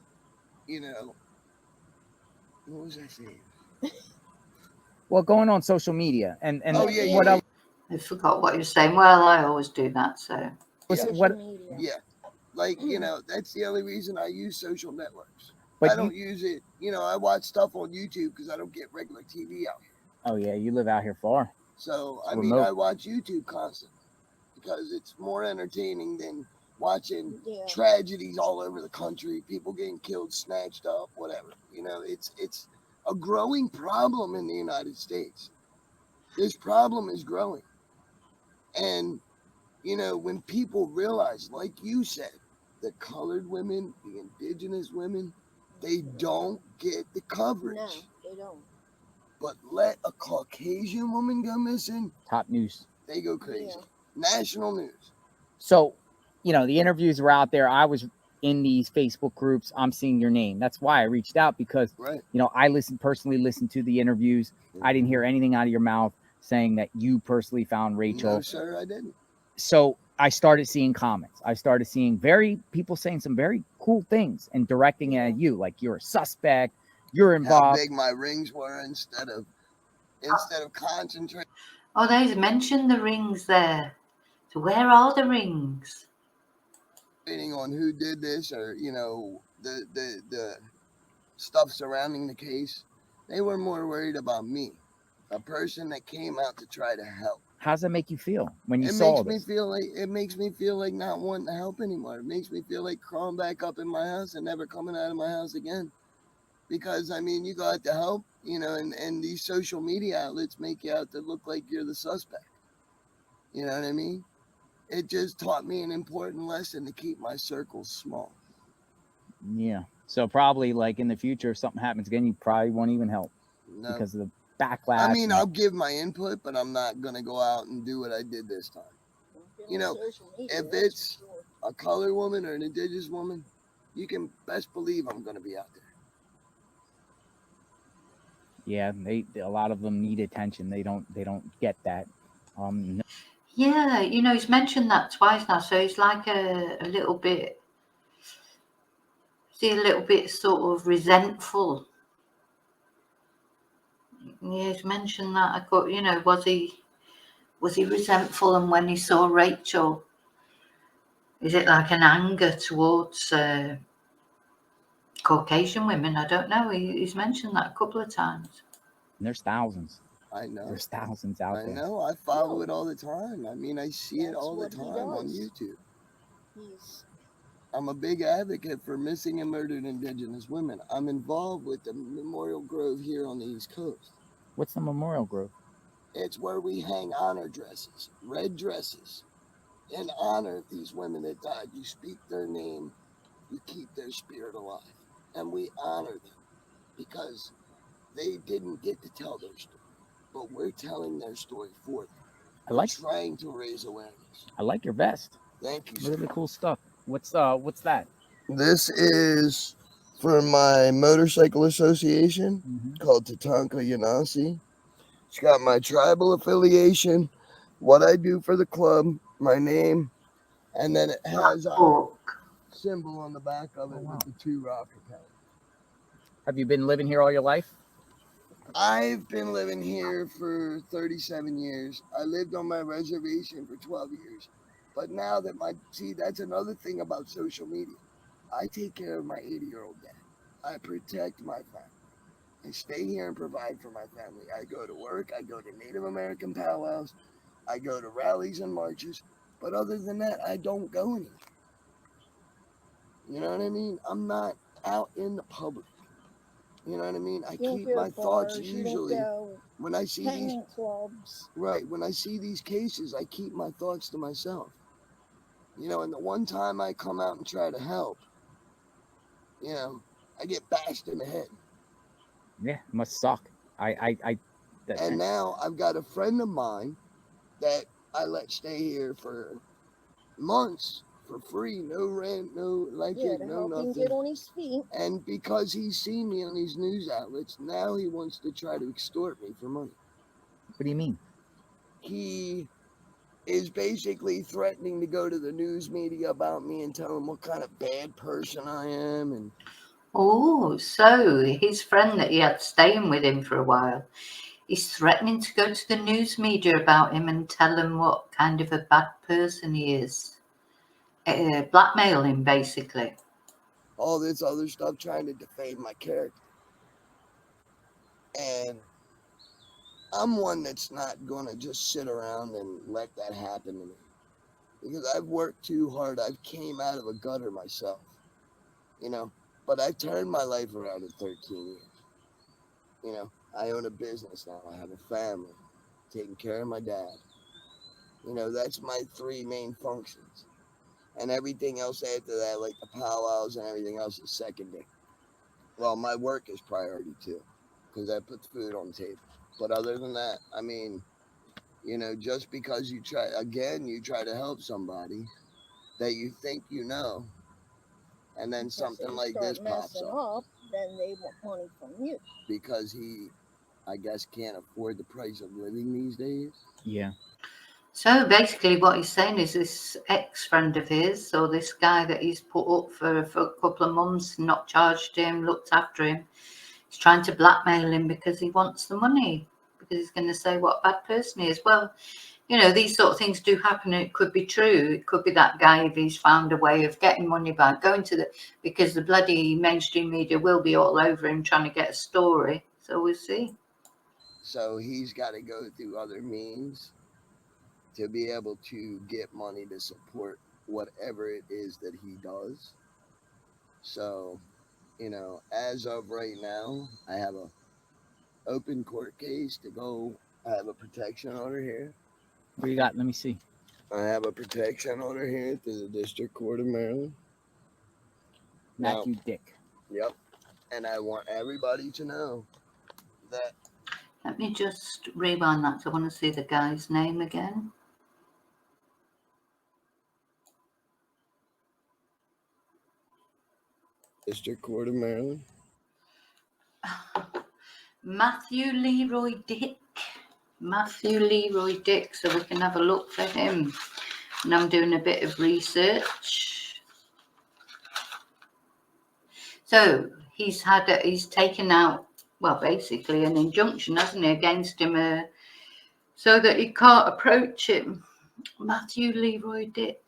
you know, What was I saying? Well, going on social media and Oh, yeah, what yeah, else? I forgot what you're saying. Well, I always do that. So Yeah. What? media. Yeah. Like, that's the only reason I use social networks. But I don't use it, I watch stuff on YouTube because I don't get regular TV out here. Oh yeah, you live out here far. So, It's I mean, remote. I watch YouTube constantly because it's more entertaining than watching Yeah. tragedies all over the country, people getting killed, snatched up, whatever. It's a growing problem in the United States. This problem is growing. And, when people realize, like you said, the colored women, the indigenous women, they don't get the coverage. No, they don't. But let a Caucasian woman go missing, Top news. they go crazy. Yeah. National news. So, the interviews were out there. I was in these Facebook groups. I'm seeing your name. That's why I reached out because, Right. I personally listened to the interviews. I didn't hear anything out of your mouth saying that you personally found Rachel. No, sir, I didn't. So I started seeing comments. I started seeing people saying some very cool things and directing it at you, like you're a suspect, you're How involved. big my rings were instead of concentrating oh, they mentioned the rings there. So where are the rings? on who did this or the stuff surrounding the case. They were more worried about me, a person that came out to try to help. How does that make you feel when you It saw makes this? me feel like not wanting to help anymore. It makes me feel like crawling back up in my house and never coming out of my house again. Because I mean, you go out to help, and these social media outlets make you out to look like you're the suspect. You know what I mean? It just taught me an important lesson to keep my circles small. Yeah. So probably like in the future, if something happens again, you probably won't even help No. because of the backlash. I mean, I'll give my input, but I'm not gonna go out and do what I did this time. Social media, If that's it's for sure. a colored woman or an indigenous woman, you can best believe I'm gonna be out there. Yeah, a lot of them need attention. They don't get that. Yeah, he's mentioned that twice now. So he's like a little bit, sort of resentful. Yeah, he's mentioned that. I got, was he resentful? And when he saw Rachel, is it like an anger towards Caucasian women? I don't know. He's mentioned that a couple of times. And there's thousands. I know. There's thousands out there. I know. I follow it all the time. I mean, I see it That's all the what he time on does. YouTube. He's I'm a big advocate for missing and murdered indigenous women. I'm involved with the Memorial Grove here on the East Coast. What's the Memorial Grove? It's where we hang honor dresses, red dresses, in honor of these women that died. You speak their name, you keep their spirit alive, and we honor them because they didn't get to tell their story, but we're telling their story for them. We're trying to raise awareness. I like your vest. Thank you, sir. Really cool stuff. What's that? This is for my motorcycle association called Tatanka Yanasi. It's got my tribal affiliation, what I do for the club, my name, and then it has a symbol on the back of it with the 2 rocker pellets. Have you been living here all your life? I've been living here for 37 years. I lived on my reservation for 12 years. But now that that's another thing about social media. I take care of my 80-year-old dad. I protect my family. I stay here and provide for my family. I go to work. I go to Native American powwows. I go to rallies and marches. But other than that, I don't go anywhere. You know what I mean? I'm not out in the public. You know what I mean? I keep my thoughts usually when I see these clubs. Right. When I see these cases, I keep my thoughts to myself. And the one time I come out and try to help, I get bashed in the head. Yeah, it must suck. And now I've got a friend of mine that I let stay here for months for free, no rent, no electric, no nothing. Get on his feet. And because he's seen me on these news outlets, now he wants to try to extort me for money. What do you mean? He is basically threatening to go to the news media about me and tell them what kind of bad person I am and Oh, so his friend that he had staying with him for a while, he's threatening to go to the news media about him and tell them what kind of a bad person he is. Blackmail him, basically. All this other stuff trying to defame my character. And I'm one that's not going to just sit around and let that happen to me. Because I've worked too hard. I've came out of a gutter myself, you know. But I've turned my life around in 13 years. You know, I own a business now. I have a family, taking care of my dad. You know, that's my three main functions. And everything else after that, like the powwows and everything else, is secondary. Well, my work is priority too, because that puts food on the table. But other than that, I mean, you know, just because you try, again, you try to help somebody that you think you know, and then Because something they like start this pops messing up up, then they want money from you. because he, I guess, can't afford the price of living these days. Yeah. So basically what he's saying is this ex-friend of his, or this guy that he's put up for a couple of months, not charged him, looked after him, he's trying to blackmail him because he wants the money, because he's going to say what a bad person he is. Well, you know, these sort of things do happen, and it could be true. It could be that guy, if he's found a way of getting money by going to the, because the bloody mainstream media will be all over him trying to get a story. So we'll see. So he's got to go through other means to be able to get money to support whatever it is that he does. So, you know, as of right now, I have a open court case to go. I have a protection order here. What you got? Let me see. I have a protection order here through the District Court of Maryland. Matthew Dick. Yep. And I want everybody to know that Let me just rewind that. I want to see the guy's name again. District Court of Maryland. Matthew Leroy Dick. Matthew Leroy Dick. So we can have a look for him. And I'm doing a bit of research. So he's taken out, well, basically an injunction, hasn't he, against him, so that he can't approach him. Matthew Leroy Dick.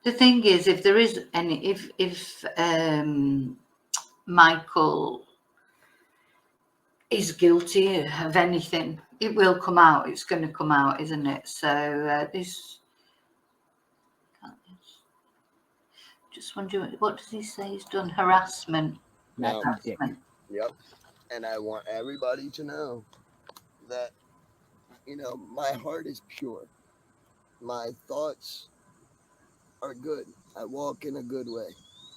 The thing is, if there is any, if Michael is guilty of anything, it will come out. It's going to come out, isn't it? So this. Just wondering, what does he say he's done? Harassment. Matthew Dick. Yep. And I want everybody to know that, you know, my heart is pure. My thoughts are good. I walk in a good way.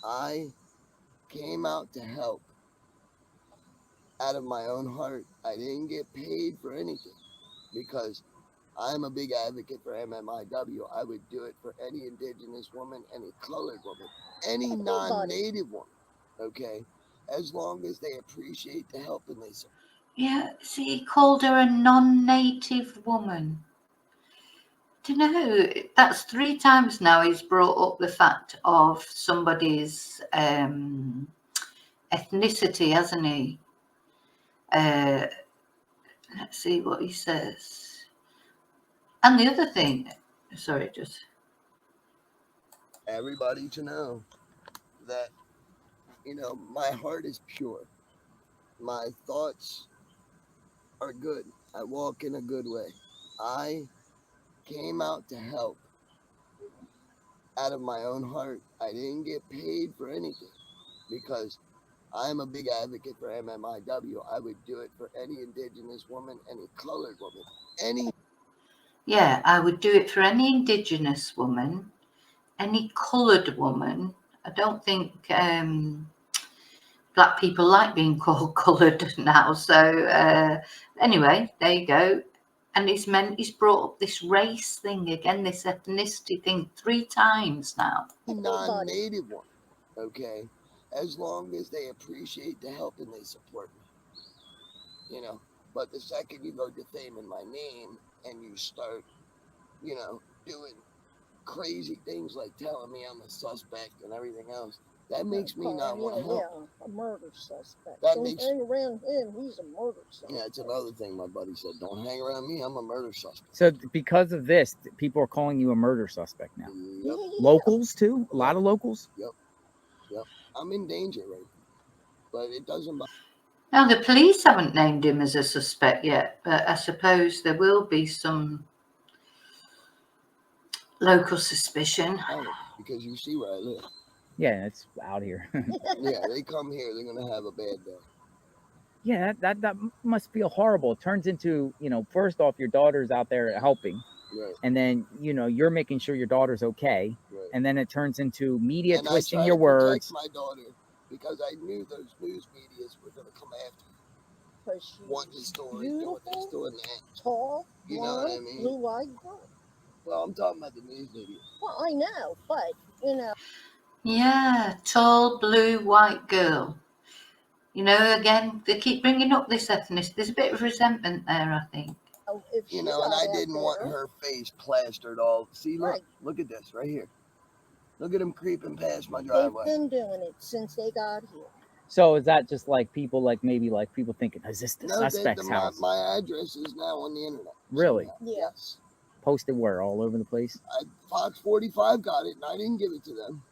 I came out to help out of my own heart. I didn't get paid for anything because I'm a big advocate for MMIW. I would do it for any indigenous woman, any colored woman, any non-native woman, okay? As long as they appreciate the help and they support. Yeah, see, he called her a non-native woman. Do you know, that's 3 times now he's brought up the fact of somebody's ethnicity, hasn't he? Let's see what he says. And the other thing, sorry, just... Everybody to know that, you know, my heart is pure. My thoughts are good. I walk in a good way. I came out to help out of my own heart. I didn't get paid for anything because I'm a big advocate for MMIW. I would do it for any indigenous woman, any colored woman, any... Yeah, I would do it for any indigenous woman, any coloured woman. I don't think black people like being called coloured now. So anyway, there you go. And he's brought up this race thing again, this ethnicity thing 3 times now. non-native woman, okay? As long as they appreciate the help and they support me, you know. But the second you go defaming my name and you start, you know, doing crazy things like telling me I'm a suspect and everything else. That makes me not want to yeah, help. a murder suspect. That Don't makes- hang around him. He's a murder suspect. Yeah, it's another thing my buddy said. Don't hang around me. I'm a murder suspect. So because of this, people are calling you a murder suspect now. Yep. Yeah. Locals too? A lot of locals? Yep. I'm in danger right now. But it doesn't bother. Now, the police haven't named him as a suspect yet, but I suppose there will be some local suspicion. Because you see where I live. Yeah, it's out here. Yeah, they come here, they're gonna have a bad day. Yeah, that must feel horrible. It turns into, first off, your daughter's out there helping, Right. and then you're making sure your daughter's okay, Right. and then it turns into media And twisting I try your to protect words. my daughter because I knew those news medias were gonna come after me. Because she's Want this story, doing this, beautiful, doing that. tall, You know what I blonde, mean? blue-eyed girl. Well, I'm talking about the news media. Well, I know, but Yeah, tall, blue, white girl. Again, they keep bringing up this ethnicity. There's a bit of resentment there, I think. if she And got I out didn't want there- her face plastered all. See, Right. look at this right here. Look at him creeping past my They've driveway. been doing it since they got here. So is that just like people, people thinking, is this the No, suspect's house? my address is now on the internet. Really? somehow. Yeah. Yes. Posted where? All over the place? Fox 45 got it, and I didn't give it to them.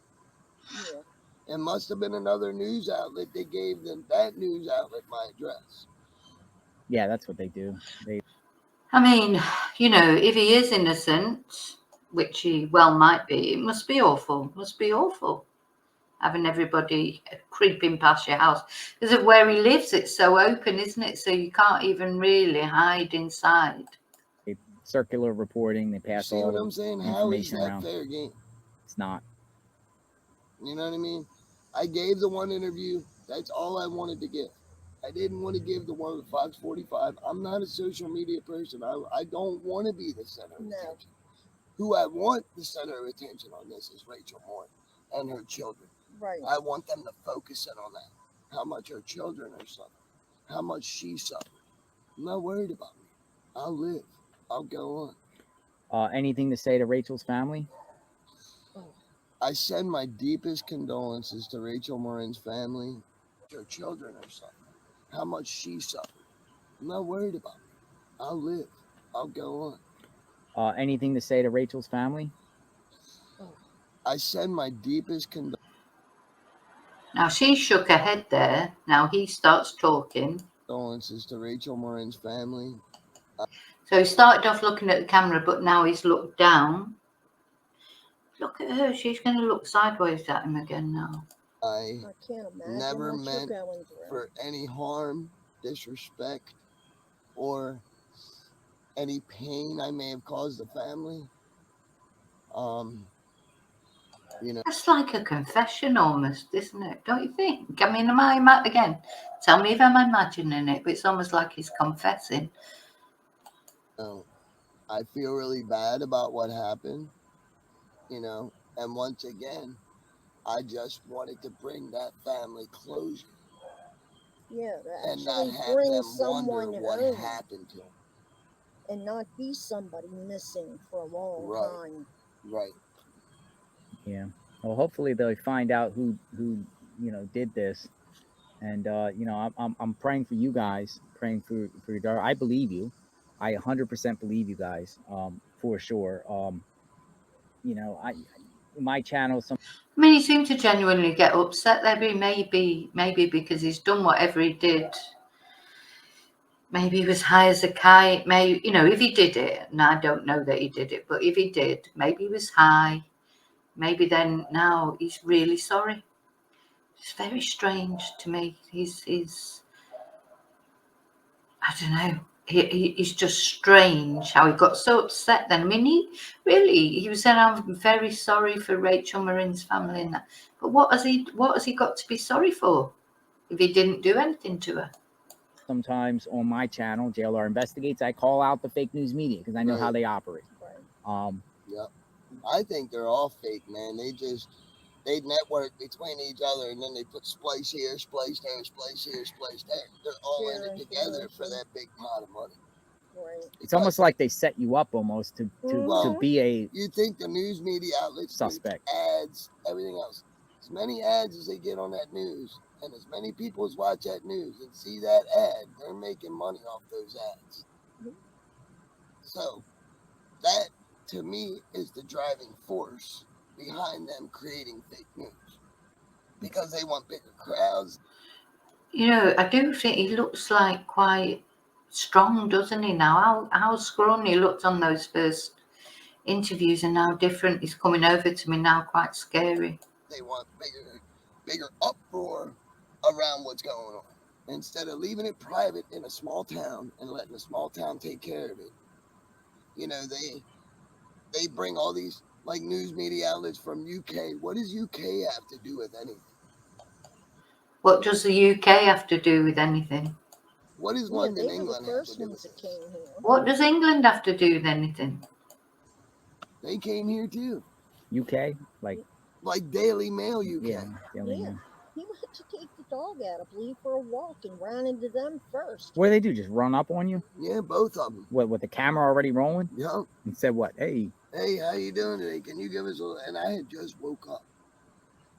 Yeah. It must have been another news outlet. They gave that news outlet my address. Yeah, that's what they do. I mean, if he is innocent, which he well might be, it must be awful. Must be awful having everybody creeping past your house. Because of where he lives, it's so open, isn't it? So you can't even really hide inside. Circular reporting, they pass See all what the I'm saying? How is information that around. fair game? It's not. You know what I mean? I gave the one interview. That's all I wanted to give. I didn't want to give the one with Fox 45. I'm not a social media person. I don't want to be the center of attention. Who I want the center of attention on this is Rachel Morin and her children. Right. I want them to focus in on that. How much her children are suffering. How much she suffered. I'm not worried about me. I'll live. I'll go on. Anything to say to Rachel's family? I send my deepest condolences to Rachel Morin's family. Her children are suffering. How much she suffered. I'm not worried about me. I'll live. I'll go on. Anything to say to Rachel's family? I send my deepest condolences. Now, she shook her head there. Now he starts talking. Condolences to Rachel Morin's family. So he started off looking at the camera, but now he's looked down. Look at her. She's going to look sideways at him again now. I can't imagine never what meant you're going through. for any harm, disrespect, or any pain I may have caused the family. That's like a confession almost, isn't it? Don't you think? I mean, again, tell me if I'm imagining it, but it's almost like he's confessing. I feel really bad about what happened, and once again, I just wanted to bring that family closure. Yeah, And not actually have bring them someone wonder what home happened to them. and not be somebody missing for a long Right. time. Right. Yeah. Well, hopefully they'll find out who did this, and I'm praying for you guys, praying for your daughter. I believe you. I 100% believe you guys, for sure. My channel. I mean, he seemed to genuinely get upset there. Maybe because he's done whatever he did. Maybe he was high as a kite. Maybe, if he did it, and I don't know that he did it, but if he did, maybe he was high. Maybe then now he's really sorry. It's very strange to me. He's I don't know. He's just strange how he got so upset then. I mean, he was saying, I'm very sorry for Rachel Morin's family and that. But what has he got to be sorry for if he didn't do anything to her? Sometimes on my channel, JLR Investigates, I call out the fake news media because I know how Right. they operate. Right. Yep. I think they're all fake, man. They network between each other, and then they put splice here, splice there, splice here, splice there. They're all in it together for that big pot of money. Right. It's almost like they set you up almost to Mhm. be a You think the news media outlets suspect. make ads, everything else. As many ads as they get on that news, and as many people as watch that news and see that ad, they're making money off those ads. Mhm. So that, to me, is the driving force behind them creating fake news. Because they want bigger crowds. You know, I do think he looks like quite strong, doesn't he? Now, how scrawny he looked on those first interviews, and how different he's coming over to me now. Quite scary. They want bigger uproar around what's going on. Instead of leaving it private in a small town and letting the small town take care of it. You know, they bring all these like news media outlets from UK. What does UK have to do with anything? What does the UK have to do with anything? What does Yeah, London, they were the England have to first do ones with that this? came here. What does England have to do with anything? They came here too. UK, like Like Daily Mail UK. yeah, Daily Yeah. Mail. He went to take the dog out, I believe, for a walk and ran into them first. What do they do? Just run up on you? Yeah, both of them. What, with the camera already rolling? Yeah. And said what? Hey, Hey, how you doing today? Can you give us a... And I had just woke up.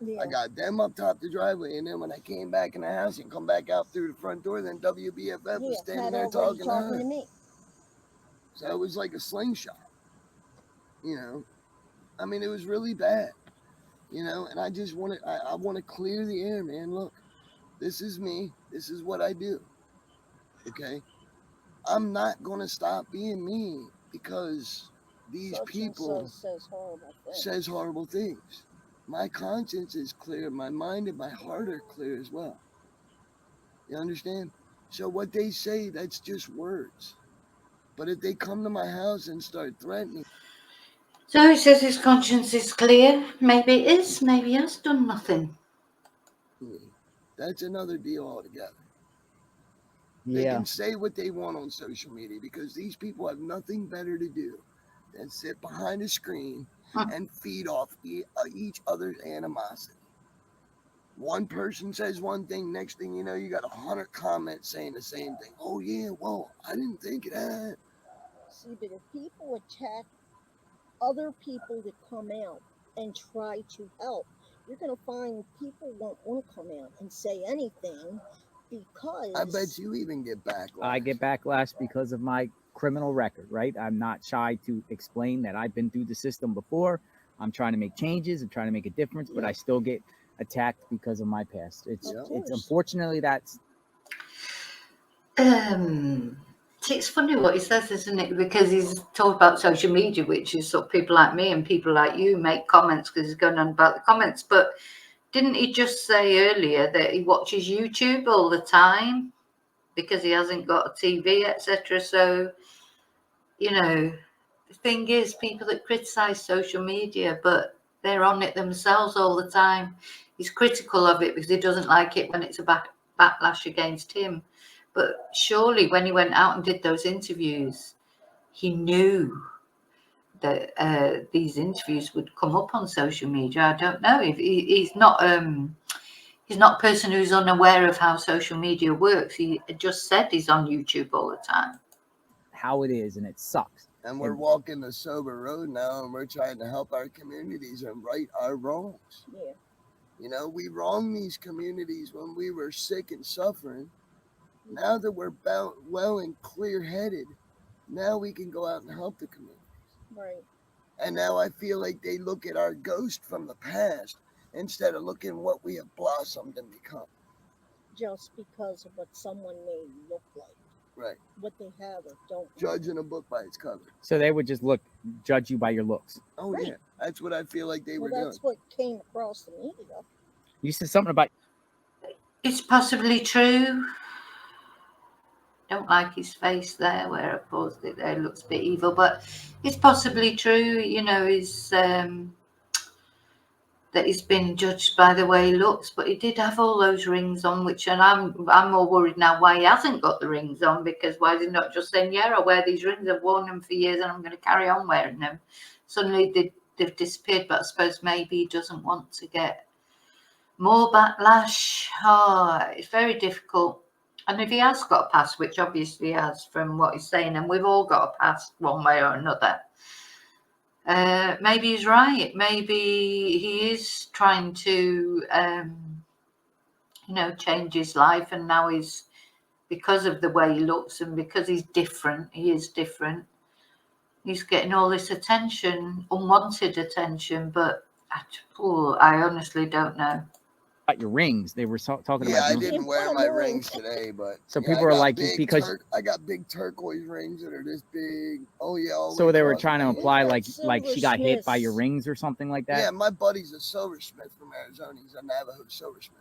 Yeah. I got them up top the driveway, and then when I came back in the house and come back out through the front door, then WBFF was standing had there already talking to her. to me. So it was like a slingshot, you know. I mean, it was really bad, you know. And I just want to, I want to clear the air, man. Look, this is me. This is what I do. Okay, I'm not gonna stop being me because these Such people and such says horrible things. My conscience is clear. My mind and my heart are clear as well. You understand? So what they say, that's just words. But if they come to my house and start threatening, So he says his conscience is clear. Maybe it is. Maybe he has done nothing. me, that's another deal altogether. They yeah. can say what they want on social media because these people have nothing better to do than sit behind a screen and feed off each other's animosity. One person says one thing, next thing you know, you got 100 comments saying the same thing. Oh yeah, well, I didn't think of that. See, but if people attack other people that come out and try to help, you're going to find people won't want to come out and say anything because I bet you even get backlash. I get backlash because of my criminal record, right? I'm not shy to explain that I've been through the system before. I'm trying to make changes. I'm trying to make a difference, but I still get attacked because of my past. It's unfortunately that's. It's funny what he says, isn't it? Because he's talked about social media, which is sort of people like me and people like you make comments because he's going on about the comments. But didn't he just say earlier that he watches YouTube all the time because he hasn't got a TV, etc.? So, you know, the thing is, people that criticize social media, but they're on it themselves all the time. He's critical of it because he doesn't like it when it's a backlash against him. But surely when he went out and did those interviews, he knew that these interviews would come up on social media. I don't know if he's not a person who's unaware of how social media works. He just said he's on YouTube all the time. How it is, and it sucks. And we're walking the sober road now, and we're trying to help our communities and right our wrongs. Yeah. You know, we wronged these communities when we were sick and suffering. Now that we're well and clear-headed, now we can go out and help the communities. Right. And now I feel like they look at our ghost from the past instead of looking what we have blossomed and become. Just because of what someone may look like. Right. What they have or don't. Judging a book by its cover. So they would just judge you by your looks. Oh, Right. yeah. That's what I feel like they were that's doing. what came across the media. You said something about. It's possibly true. Don't like his face there, where I paused it there. It looks a bit evil, but it's possibly true. You know, that he's been judged by the way he looks, but he did have all those rings on, and I'm more worried now why he hasn't got the rings on, because why is he not just saying, yeah, I wear these rings, I've worn them for years and I'm going to carry on wearing them. Suddenly they've disappeared, but I suppose maybe he doesn't want to get more backlash. It's very difficult. And if he has got a past, which obviously he has from what he's saying, and we've all got a past one way or another, maybe he's right. Maybe he is trying to, change his life, and now he's, because of the way he looks and because he's different, he is different, he's getting all this attention, unwanted attention, but I honestly don't know. About your rings, they were talking Yeah, about. I didn't wear my rings today, but So yeah, people I are got like, big because I got big turquoise rings that are this big. Oh yeah. all the so way they were across trying to my imply hand. like she got hit by your rings or something like that. Yeah, my buddy's a silversmith from Arizona. He's a Navajo silversmith,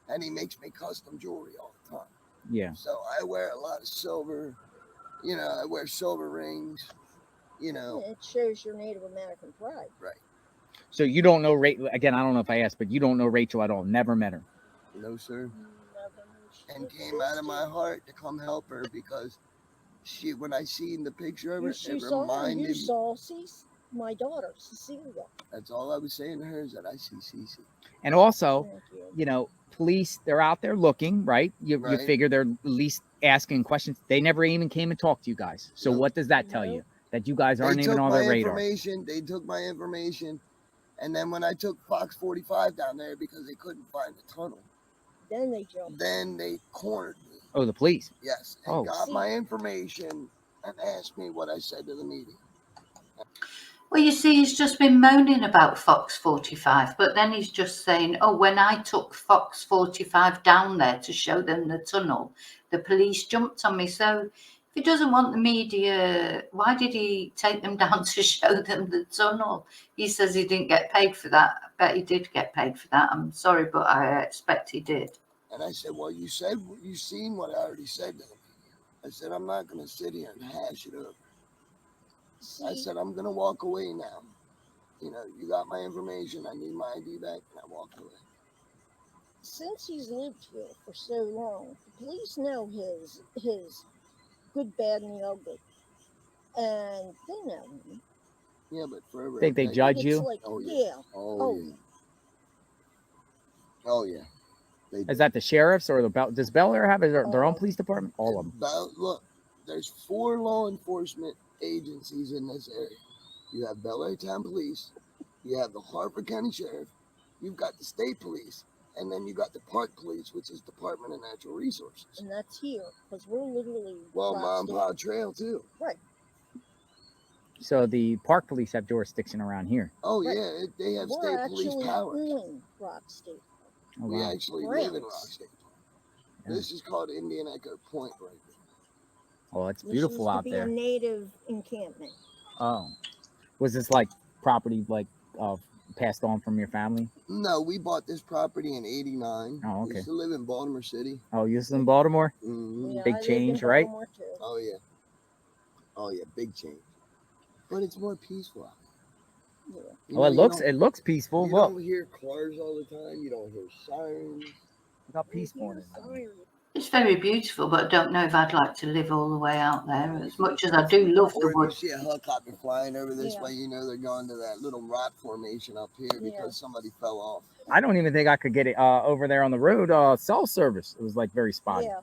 and he makes me custom jewelry all the time. Yeah. So I wear a lot of silver. You know, I wear silver rings. You know, It shows your Native American pride. right? So you don't know Rachel again. I don't know if I asked, but you don't know Rachel at all. Never met her. No, sir. Never. And came out of my heart to come help her because she, when I seen the picture of her, it reminded me. See my daughter, Cecilia. That's all I was saying to her, is that I see Cece. And also, police, they're out there looking, right? You Right. figure they're at least asking questions. They never even came and talked to you guys. So Nope. what does that tell you? That you guys aren't They even took on my their radar. information. They took my information. And then when I took Fox 45 down there because they couldn't find the tunnel, then they jumped. Then they cornered me. Oh, the police? Yes. And got my information and asked me what I said to the media. Well, you see, he's just been moaning about Fox 45, but then he's just saying, oh, when I took Fox 45 down there to show them the tunnel, the police jumped on me. So if he doesn't want the media, why did he take them down to show them the tunnel? He says he didn't get paid for that. I bet he did get paid for that. I'm sorry, but I expect he did. And I said, well, you seen what I already said to the media. I said, I'm not going to sit here and hash it up. I said, I'm going to walk away now. You know, you got my information. I need my ID back. And I walked away. Since he's lived here for so long, the police know his good, bad, and the ugly. And they know him. Yeah, but forever. Think they judge you? Like, oh, yeah. Oh, yeah. Oh, yeah. Is that the sheriffs or does Bel Air have their own police department? All of them. Look, there's 4 law enforcement agencies in this area. You have Bel Air Town Police, you have the Harford County Sheriff, you've got the State Police, and then you got the Park Police, which is Department of Natural Resources. And that's here, because we're literally... Well, Mom Pa Trail, too. Right. So the Park Police have jurisdiction around here. Oh, yeah, they have state police powers. In Rock State. Oh, we wow. actually live in Rock State Park. Yeah. This is called Indian Echo Point right there. Oh, it's beautiful out there. A native encampment. Oh, was this like property passed on from your family? No, we bought this property in '89. Oh, okay. We used to live in Baltimore City. Oh, you used to in Baltimore? Mm-hmm. Yeah, big change, right? Oh yeah. Oh yeah, big change. But it's more peaceful out there. Yeah. Well, it looks peaceful. You don't hear cars all the time. You don't hear sirens. Look how peaceful it is. It's very beautiful, but I don't know if I'd like to live all the way out there. As much as I do love the woods. Or if you see a helicopter flying over this way, you know they're going to that little rock formation up here because somebody fell off. I don't even think I could get it over there on the road. Cell service. It was like very spotty. Yeah.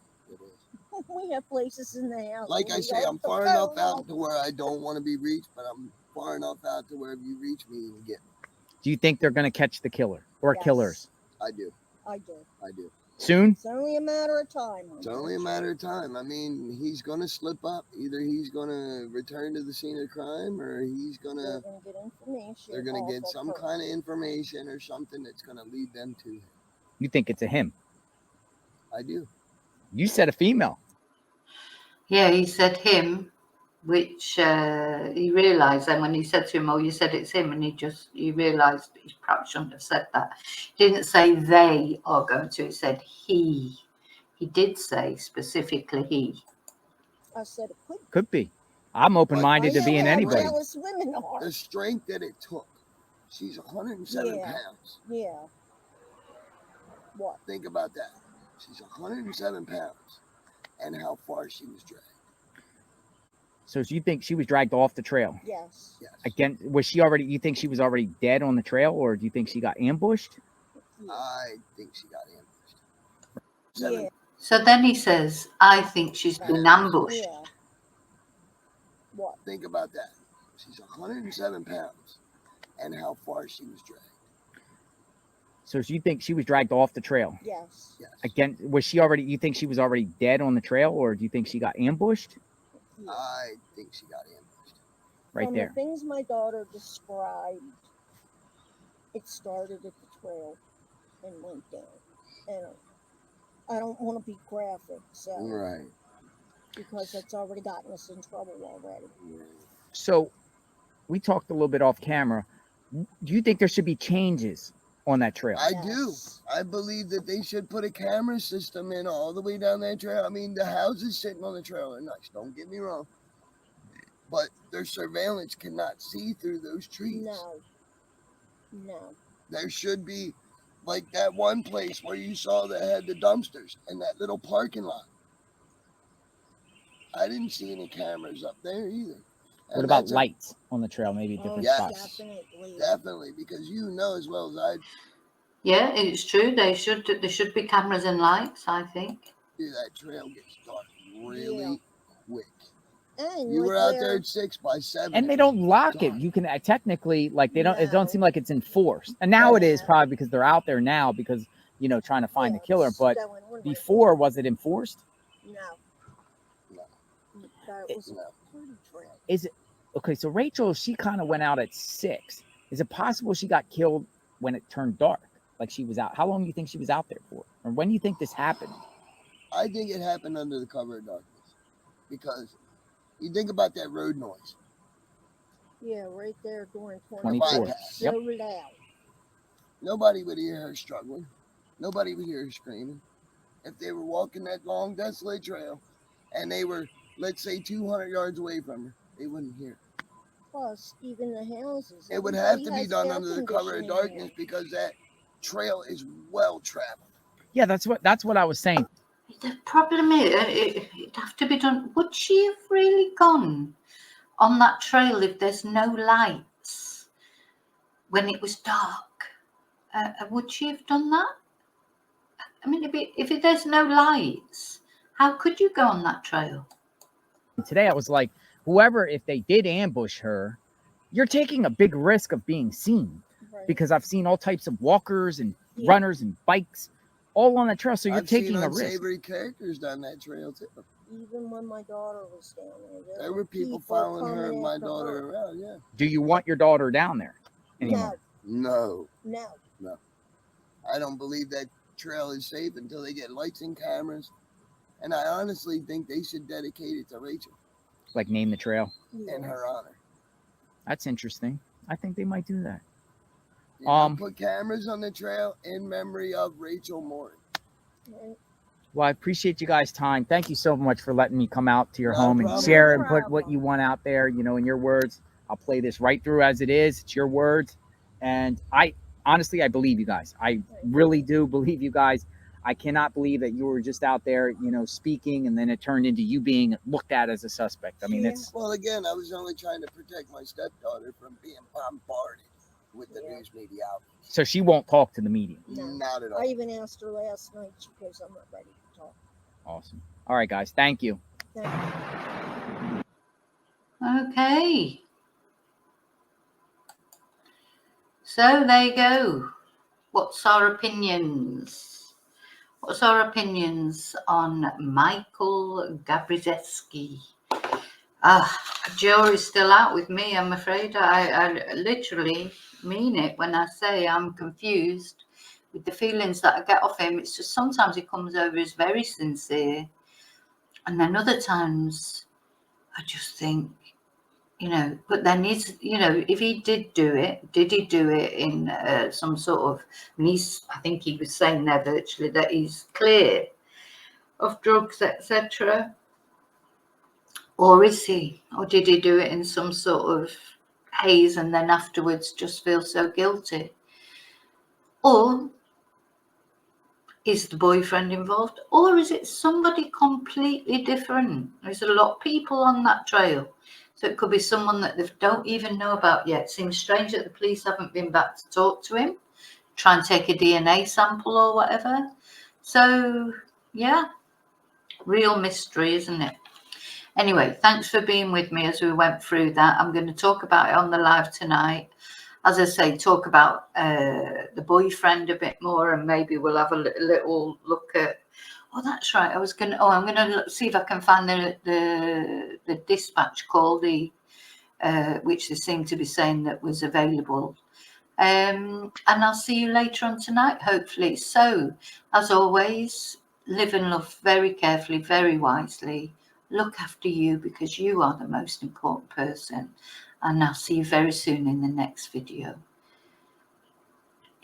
We have places in the house. Like I say, I'm far enough out to where I don't want to be reached, but I'm far enough out to where if you reach me, you can get me. Do you think they're going to catch the killer or killers? I do. I do. I do. Soon? It's only a matter of time. It's only a matter of time. I mean, he's going to slip up. Either he's going to return to the scene of crime or he's going to... They're going to get some kind of information or something that's going to lead them to him. You think it's a him? I do. You said a female. Yeah, he said him, which he realised then when he said to him, oh, you said it's him, and he realised he probably shouldn't have said that. He didn't say they are going to, he said he. He did say specifically he. I said it could be. I'm open-minded to being anybody. Women are. The strength that it took. She's 107 pounds. Yeah. What? Think about that. She's 107 pounds. And how far she was dragged. So you think she was dragged off the trail? Yes. Again, was she already? You think she was already dead on the trail, or do you think she got ambushed? I think she got ambushed. So then he says, I think she's been ambushed. Yeah. What? Think about that. She's 107 pounds, and how far she was dragged. So you think she was dragged off the trail? Yes. Yes. Again, was she already? You think she was already dead on the trail, or do you think she got ambushed? Yeah. I think she got ambushed. Right From there. the things my daughter described, it started at the trail and went down. And I don't want to be graphic, so Right. because that's already gotten us in trouble already. So we talked a little bit off camera. Do you think there should be changes on that trail? I do. Yes. I believe that they should put a camera system in all the way down that trail. I mean, the houses sitting on the trail are nice. Don't get me wrong. But their surveillance cannot see through those trees. No. No. There should be, like that one place where you saw that had the dumpsters and that little parking lot. I didn't see any cameras up there either. What And about that's lights on the trail? Maybe different yes. spots. Definitely. Definitely, because you know as well as I Yeah, it's true. There should be cameras and lights, I think. do, that trail gets dark really quick. And You like were out where- there at 6 by 7. And they don't lock it. You can technically, like, they don't. It don't No. seem like it's enforced. And now it is No. probably because they're out there now because trying to find the Yeah, killer. it's But going one way. before, was it enforced? No. No. That was No. a pretty trail. Is it okay? So Rachel, she kind of went out at 6. Is it possible she got killed when it turned dark? Like she was out. How long do you think she was out there for? Or when do you think this happened? I think it happened under the cover of darkness. Because you think about that road noise. Yeah, right there during 24. So loud. Nobody would hear her struggling. Nobody would hear her screaming. If they were walking that long, desolate trail and they were, let's say, 200 yards away from her, they wouldn't hear. Plus, even the houses. It would have to everybody be has done air under the cover of conditioning darkness in. because that trail is well traveled. Yeah, that's what I was saying. The problem is, it'd have to be done. Would she have really gone on that trail if there's no lights when it was dark? Would she have done that? I mean, if there's no lights, how could you go on that trail? Today I was like, whoever, if they did ambush her, you're taking a big risk of being seen. Right. Because I've seen all types of walkers and Yeah. runners and bikes all on the trail. So you're I've taking seen a risk. unsavory characters down that trail too. Even when my daughter was down There were people following her and coming my after daughter her. around. Yeah. Do you want your daughter down there anymore? No, No, no. I don't believe that trail is safe until they get lights and cameras. And I honestly think they should dedicate it to Rachel Like name the trail. Yeah. in her honor. That's interesting. I think they might do that. You know, put cameras on the trail in memory of Rachel Morin. Right. Well, I appreciate you guys' time. Thank you so much for letting me come out to your No home problem. and share No and put what problem. you want out there, in your words. I'll play this right through as it is. It's your words. And I honestly believe you guys. I really do believe you guys. I cannot believe that you were just out there, speaking, and then it turned into you being looked at as a suspect. I mean, Yeah. it's Well, again, I was only trying to protect my stepdaughter from being bombarded with the Yeah. news media out. so she won't talk to the media. No. Not at all. I even asked her last night. She goes, "I'm not ready to talk." Awesome. All right, guys. Thank you. Thank you. Okay. So there you go. What's our opinions? What's our opinions on Michael Gabriszeski? Jury's still out with me, I'm afraid. I literally mean it when I say I'm confused with the feelings that I get off him. It's just sometimes he comes over as very sincere, and then other times I just think, but then if he did do it, did he do it in some sort of, I think he was saying there virtually that he's clear of drugs, etc. Or is he? Or did he do it in some sort of haze and then afterwards just feel so guilty? Or is the boyfriend involved? Or is it somebody completely different? There's a lot of people on that trail. So it could be someone that they don't even know about yet. It seems strange that the police haven't been back to talk to him, try and take a DNA sample or whatever. So, yeah, Real mystery, isn't it? Anyway, thanks for being with me as we went through that. I'm going to talk about it on the live tonight. As I say, talk about the boyfriend a bit more, and maybe we'll have a little look at. Oh, that's right. I'm going to see if I can find the dispatch call, which they seem to be saying that was available. And I'll see you later on tonight, hopefully. So, as always, live and love very carefully, very wisely. Look after you, because you are the most important person. And I'll see you very soon in the next video.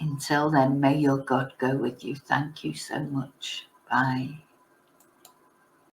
Until then, may your God go with you. Thank you so much. Bye.